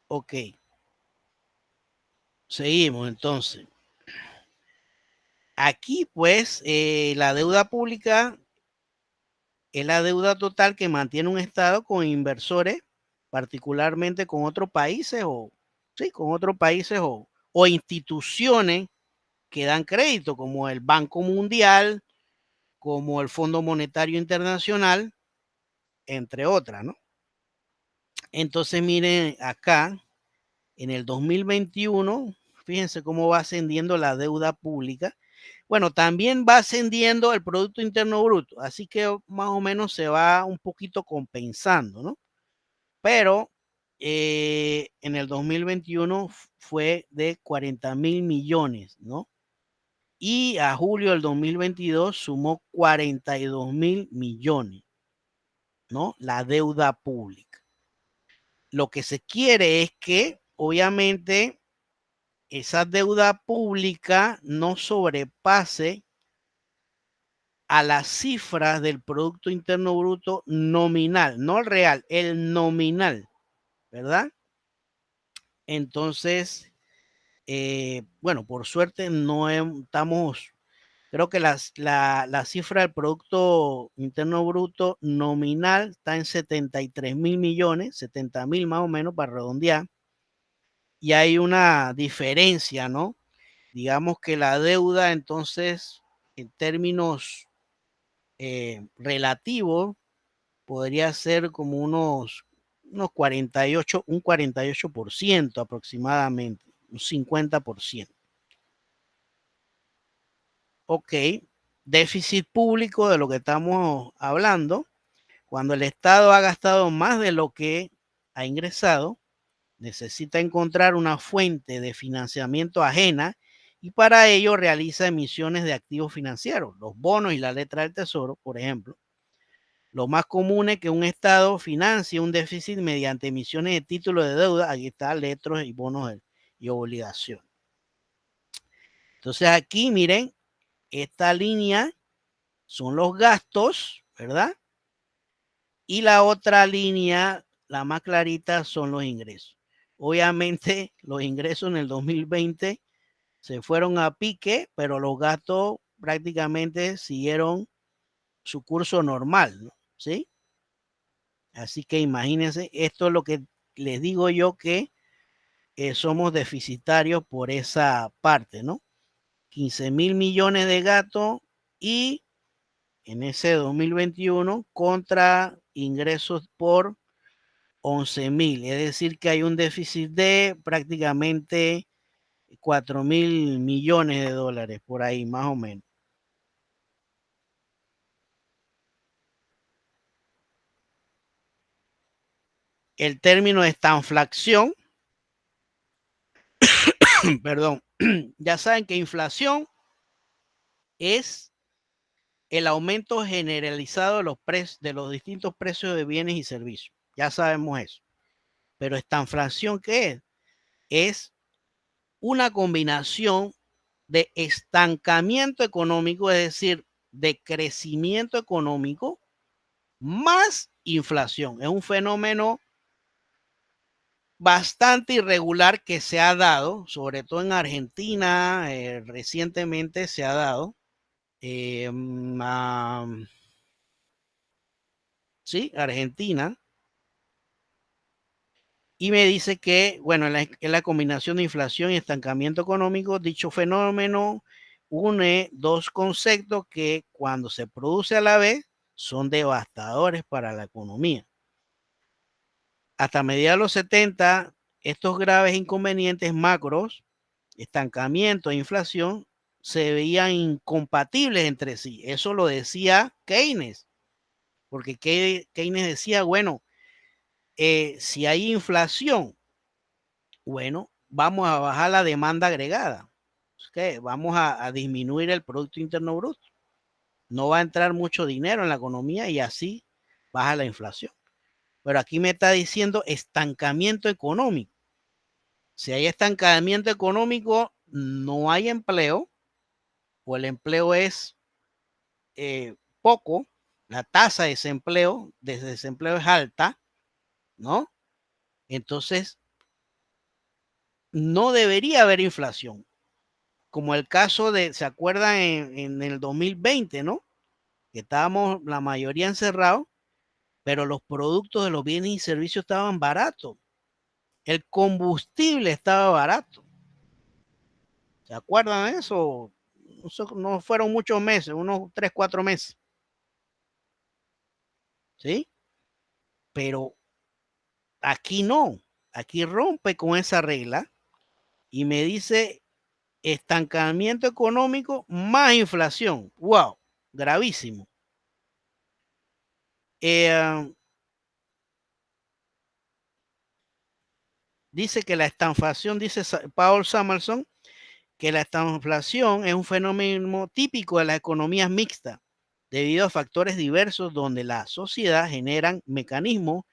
Ok. Seguimos entonces. Aquí pues la deuda pública es la deuda total que mantiene un Estado con inversores, particularmente con otros países o instituciones que dan crédito, como el Banco Mundial, como el Fondo Monetario Internacional, entre otras, ¿no? Entonces, miren acá, en el 2021, fíjense cómo va ascendiendo la deuda pública. Bueno, también va ascendiendo el Producto Interno Bruto, así que más o menos se va un poquito compensando, ¿no? Pero en el 2021 fue de 40.000 millones, ¿no? Y a julio del 2022 sumó 42.000 millones, ¿no? La deuda pública. Lo que se quiere es que, obviamente, esa deuda pública no sobrepase a las cifras del Producto Interno Bruto nominal, no el real, el nominal, ¿verdad? Entonces, bueno, por suerte no estamos, creo que la cifra del Producto Interno Bruto nominal está en 73.000 millones, 70.000 más o menos para redondear, y hay una diferencia, ¿no? Digamos que la deuda entonces, en términos relativos, podría ser como un 48% aproximadamente, un 50%. Ok, déficit público de lo que estamos hablando, cuando el Estado ha gastado más de lo que ha ingresado, necesita encontrar una fuente de financiamiento ajena y para ello realiza emisiones de activos financieros, los bonos y la letra del tesoro, por ejemplo. Lo más común es que un Estado financie un déficit mediante emisiones de títulos de deuda, aquí está, letras y bonos y obligaciones. Entonces aquí miren, esta línea son los gastos, ¿verdad? Y la otra línea, la más clarita, son los ingresos. Obviamente los ingresos en el 2020 se fueron a pique, pero los gastos prácticamente siguieron su curso normal, ¿no? ¿Sí? Así que imagínense, esto es lo que les digo yo que somos deficitarios por esa parte, ¿no? 15.000 millones de gastos y en ese 2021 contra ingresos por 11.000, es decir que hay un déficit de prácticamente 4.000 millones de dólares por ahí, más o menos. El término estanflación, perdón, ya saben que inflación es el aumento generalizado de los distintos precios de bienes y servicios. Ya sabemos eso. Pero estanflación, ¿qué es? Es una combinación de estancamiento económico, es decir, de crecimiento económico más inflación. Es un fenómeno bastante irregular que se ha dado, sobre todo en Argentina, recientemente se ha dado. Sí, Argentina. Y me dice que, bueno, en la combinación de inflación y estancamiento económico, dicho fenómeno une dos conceptos que cuando se produce a la vez son devastadores para la economía. Hasta mediados de los 70, estos graves inconvenientes macros, estancamiento e inflación, se veían incompatibles entre sí. Eso lo decía Keynes, porque Keynes decía, bueno, si hay inflación, bueno, vamos a bajar la demanda agregada. ¿Okay? Vamos a disminuir el Producto Interno Bruto. No va a entrar mucho dinero en la economía y así baja la inflación. Pero aquí me está diciendo estancamiento económico. Si hay estancamiento económico, no hay empleo, o el empleo es poco, la tasa de desempleo es alta, ¿no? Entonces, no debería haber inflación. Como el caso de, ¿se acuerdan en el 2020, ¿no? Que estábamos la mayoría encerrados, pero los productos de los bienes y servicios estaban baratos. El combustible estaba barato. ¿Se acuerdan de eso? No fueron muchos meses, unos 3, 4 meses. ¿Sí? Pero aquí no. Aquí rompe con esa regla y me dice estancamiento económico más inflación. ¡Wow! Gravísimo. Dice que la estanflación, dice Paul Samuelson, que la estanflación es un fenómeno típico de las economías mixtas, debido a factores diversos donde la sociedad generan mecanismos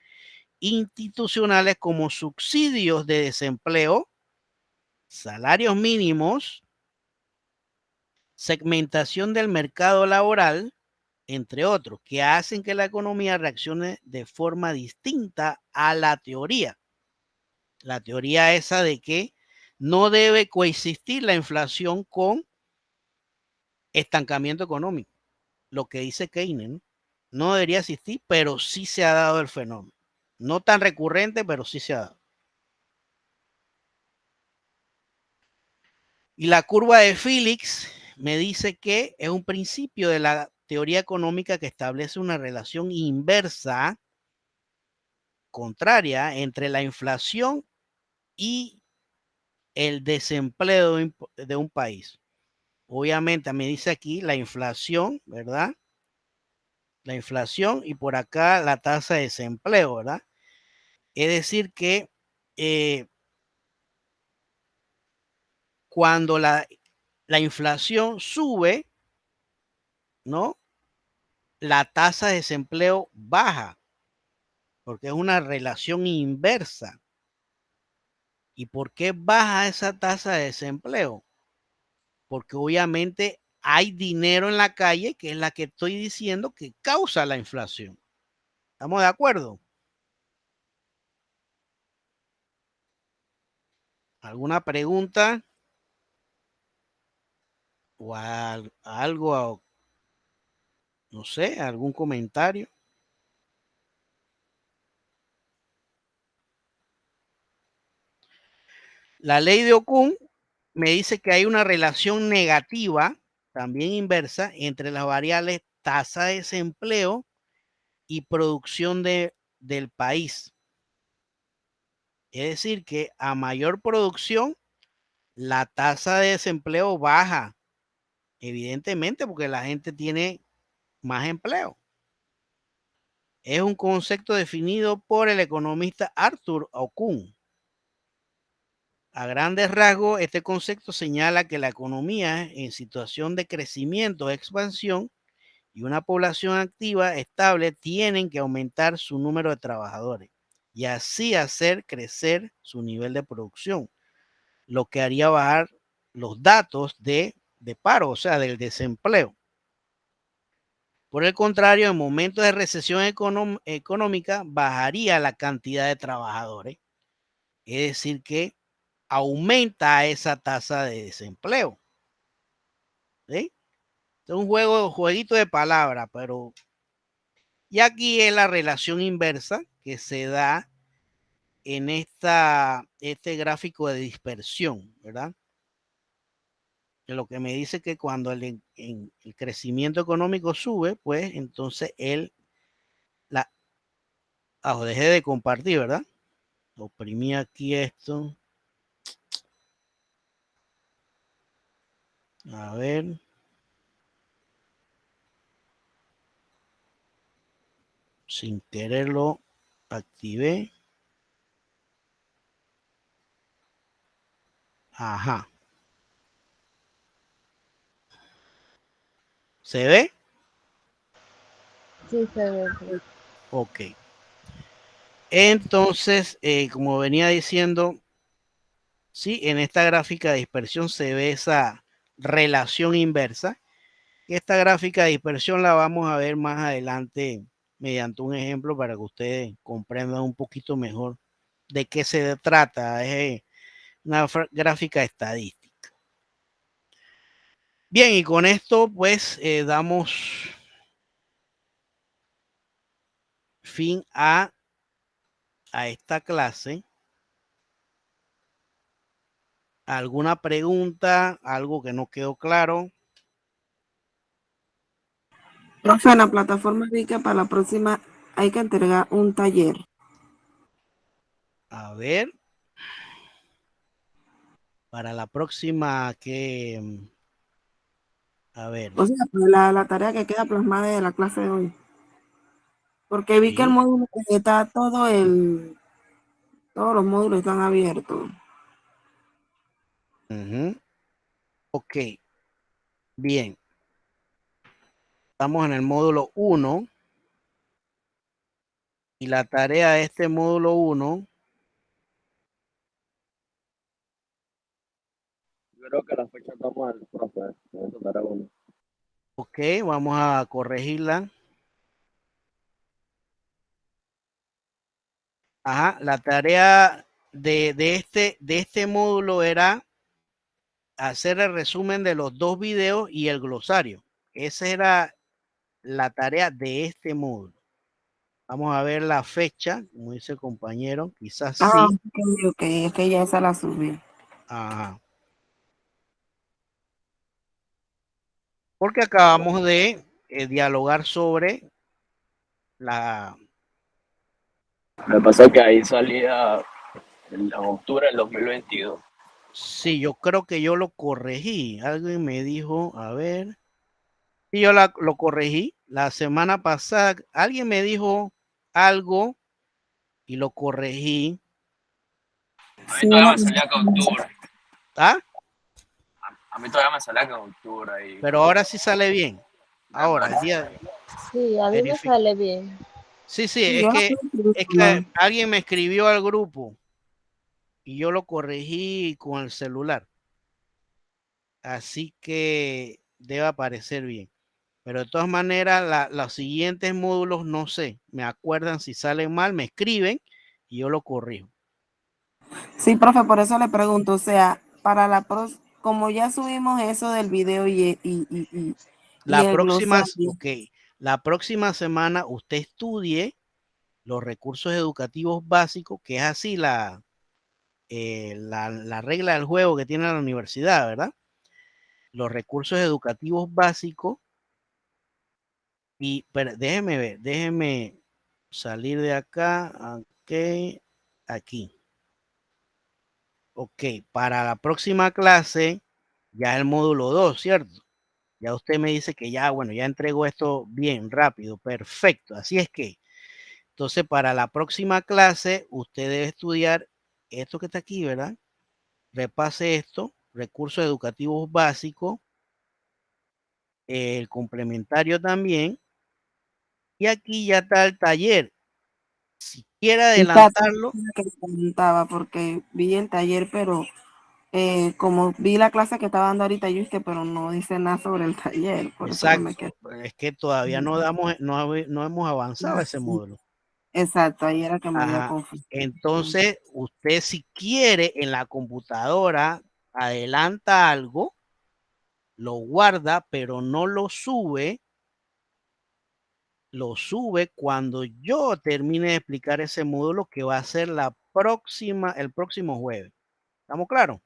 institucionales como subsidios de desempleo, salarios mínimos, segmentación del mercado laboral, entre otros, que hacen que la economía reaccione de forma distinta a la teoría. La teoría esa de que no debe coexistir la inflación con estancamiento económico. Lo que dice Keynes, ¿no? No debería existir, pero sí se ha dado el fenómeno. No tan recurrente, pero sí se ha dado. Y la curva de Phillips me dice que es un principio de la teoría económica que establece una relación inversa, contraria, entre la inflación y el desempleo de un país. Obviamente me dice aquí la inflación, ¿verdad? La inflación y por acá la tasa de desempleo, ¿verdad? Es decir que cuando la inflación sube, ¿no? La tasa de desempleo baja, porque es una relación inversa. ¿Y por qué baja esa tasa de desempleo? Porque obviamente hay dinero en la calle, que es la que estoy diciendo que causa la inflación. ¿Estamos de acuerdo? ¿Alguna pregunta? o algo, no sé, algún comentario. La ley de Okun me dice que hay una relación negativa, también inversa, entre las variables tasa de desempleo y producción del país. Es decir, que a mayor producción, la tasa de desempleo baja, evidentemente, porque la gente tiene más empleo. Es un concepto definido por el economista Arthur Okun. A grandes rasgos, este concepto señala que la economía en situación de crecimiento o expansión y una población activa estable tienen que aumentar su número de trabajadores y así hacer crecer su nivel de producción, lo que haría bajar los datos de paro, o sea, del desempleo. Por el contrario, en momentos de recesión económica bajaría la cantidad de trabajadores, es decir, que aumenta esa tasa de desempleo. ¿Sí? Es un jueguito de palabras, pero y aquí es la relación inversa que se da en este gráfico de dispersión, ¿verdad? Que lo que me dice que cuando el crecimiento económico sube, pues entonces dejé de compartir, ¿verdad? Oprimí aquí esto. A ver. Sin quererlo activé. Ajá. ¿Se ve? Sí, se ve. Ok. Entonces, como venía diciendo, sí, en esta gráfica de dispersión se ve esa relación inversa. Esta gráfica de dispersión la vamos a ver más adelante mediante un ejemplo para que ustedes comprendan un poquito mejor de qué se trata. Es una gráfica estadística. Bien, y con esto pues damos fin a esta clase. ¿Alguna pregunta? ¿Algo que no quedó claro? Profe, en la plataforma vi que para la próxima hay que entregar un taller. A ver. Para la próxima que... A ver. O sea, pues la tarea que queda plasmada de la clase de hoy. Porque vi que el Sí. módulo está todos los módulos están abiertos. Ok. Bien. Estamos en el módulo 1. Y la tarea de este módulo 1. Yo creo que la fecha está mal, profe. Ok, vamos a corregirla. Ajá, la tarea de este módulo era hacer el resumen de los 2 videos y el glosario. Esa era la tarea de este módulo. Vamos a ver la fecha, como dice el compañero, quizás sí. Ok, es que ya esa la subí. Ajá. Porque acabamos de dialogar sobre la... Lo que pasa es que ahí salía en octubre del 2022. Sí, yo creo que yo lo corregí. Alguien me dijo, a ver. Sí, yo lo corregí. La semana pasada alguien me dijo algo y lo corregí. A mí todavía me salía que octubre. ¿Ah? A mí todavía me salía que octubre. Ahí. Pero ahora sí sale bien. Ahora, el día... Sí, a mí me sale bien. Sí, es que alguien me escribió al grupo y yo lo corregí con el celular. Así que debe aparecer bien. Pero de todas maneras, los siguientes módulos no sé. Me acuerdan si salen mal, me escriben y yo lo corrijo. Sí, profe, por eso le pregunto, o sea, para como ya subimos eso del video y La el próxima, glosario. ok, la próxima semana usted estudie los recursos educativos básicos, que es así la regla del juego que tiene la universidad, ¿verdad? Los recursos educativos básicos. Y pero déjeme ver, déjeme salir de acá, ok, aquí. Ok, para la próxima clase, ya el módulo 2, ¿cierto? Ya usted me dice que ya, bueno, ya entregó esto bien, rápido, perfecto. Así es que, entonces, para la próxima clase, usted debe estudiar esto que está aquí, ¿verdad? Repase esto, recursos educativos básicos, el complementario también. Y aquí ya está el taller. Si quiere adelantarlo, Que preguntaba porque vi el taller, pero como vi la clase que estaba dando ahorita, yo dije, pero no dice nada sobre el taller, por eso que me quedé. exacto, es que todavía no hemos avanzado a ese módulo. Exacto, ahí era que me había Ajá. confundido. Entonces, usted si quiere en la computadora, adelanta algo, lo guarda, pero no lo sube. Lo sube cuando yo termine de explicar ese módulo que va a ser el próximo jueves. ¿Estamos claros?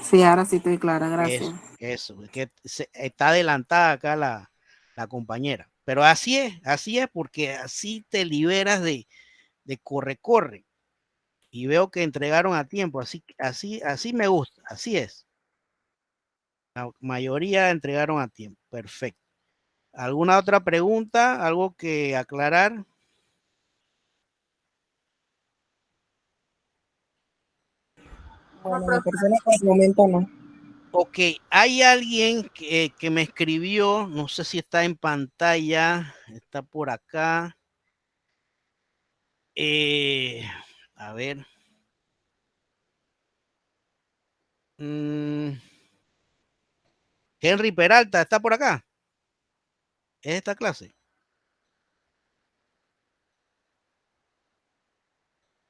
Sí, ahora sí estoy clara, gracias. Eso, es que está adelantada acá la compañera. Pero así es, porque así te liberas de corre. Y veo que entregaron a tiempo, así me gusta, así es. La mayoría entregaron a tiempo, perfecto. ¿Alguna otra pregunta? ¿Algo que aclarar? Bueno, la persona por el momento no. Ok, hay alguien que me escribió, no sé si está en pantalla, está por acá. A ver. Henry Peralta, ¿está por acá? ¿Es esta clase?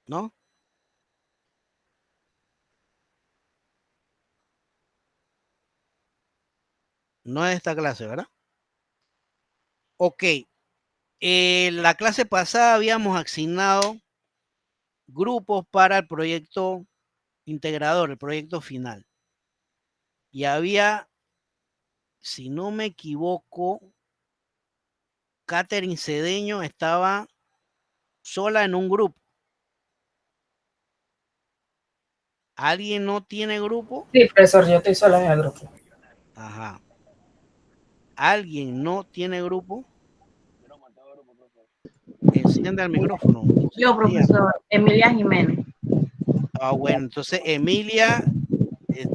¿No? No es esta clase, ¿verdad? Ok. La clase pasada habíamos asignado grupos para el proyecto integrador, el proyecto final. Y había, si no me equivoco, Catherine Cedeño estaba sola en un grupo. ¿Alguien no tiene grupo? Sí, profesor, yo estoy sola en el grupo. Ajá. ¿Alguien no tiene grupo? Encienda el micrófono. Yo, profesor, Emilia Jiménez. Bueno, entonces Emilia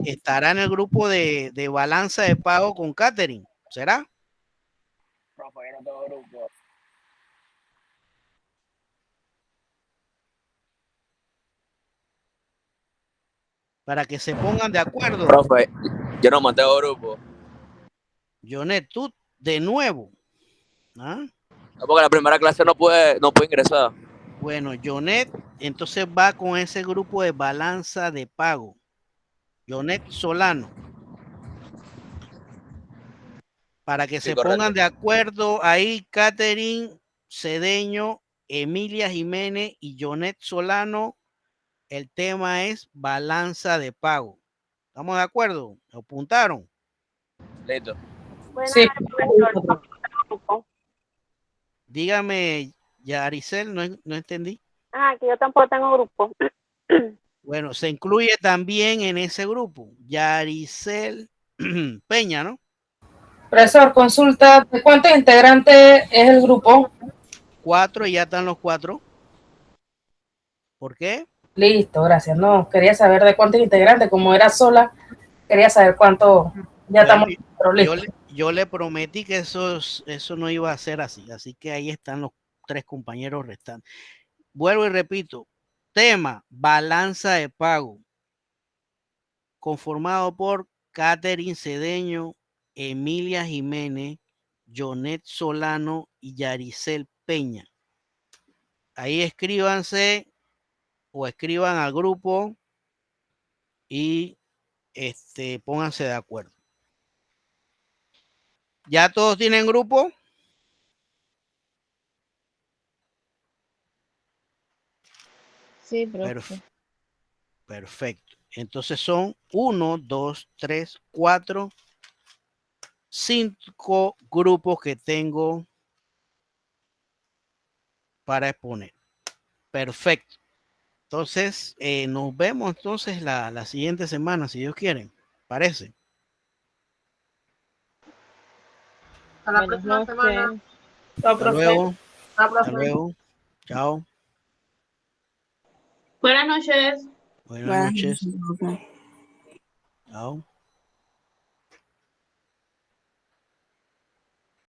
estará en el grupo de balanza de pago con Catherine. ¿Será? Profe, yo no tengo grupo. Para que se pongan de acuerdo. Profe, yo no mantengo grupo. Jonet, tú de nuevo. ¿Ah? No, porque la primera clase no puede ingresar. Bueno, Jonet entonces va con ese grupo de balanza de pago. Jonet Solano. Para que Sí, se correcto. pongan de acuerdo ahí, Catherine Cedeño, Emilia Jiménez y Jonet Solano. El tema es balanza de pago. ¿Estamos de acuerdo? ¿Lo apuntaron? Listo. Sí, Dígame, Yaricel, no entendí. Que yo tampoco tengo grupo. Bueno, se incluye también en ese grupo Yaricel Peña, ¿no? profesor, consulta, ¿de cuántos integrantes es el grupo? 4, ya están los 4. ¿Por qué? Listo, gracias. No, quería saber de cuántos integrantes, como era sola, quería saber cuánto, ya Bueno, estamos, pero listo. yo le prometí que eso no iba a ser así que ahí están los 3 compañeros restantes. Vuelvo y repito, tema, balanza de pago, conformado por Catherine Cedeño, Emilia Jiménez, Jonet Solano y Yaricel Peña. Ahí escríbanse o escriban al grupo y pónganse de acuerdo. ¿Ya todos tienen grupo? Sí, profe. Perfecto. Entonces son 1, 2, 3, 4, 5 grupos que tengo para exponer. Perfecto. Entonces, nos vemos entonces la siguiente semana, si Dios quiere. ¿Parece? Hasta la Buenas próxima semana. noches. Chao, Hasta profe. luego. Hasta Hasta luego. Chao. Buenas noches. Buenas Buenas noches. noches, profe. Chao.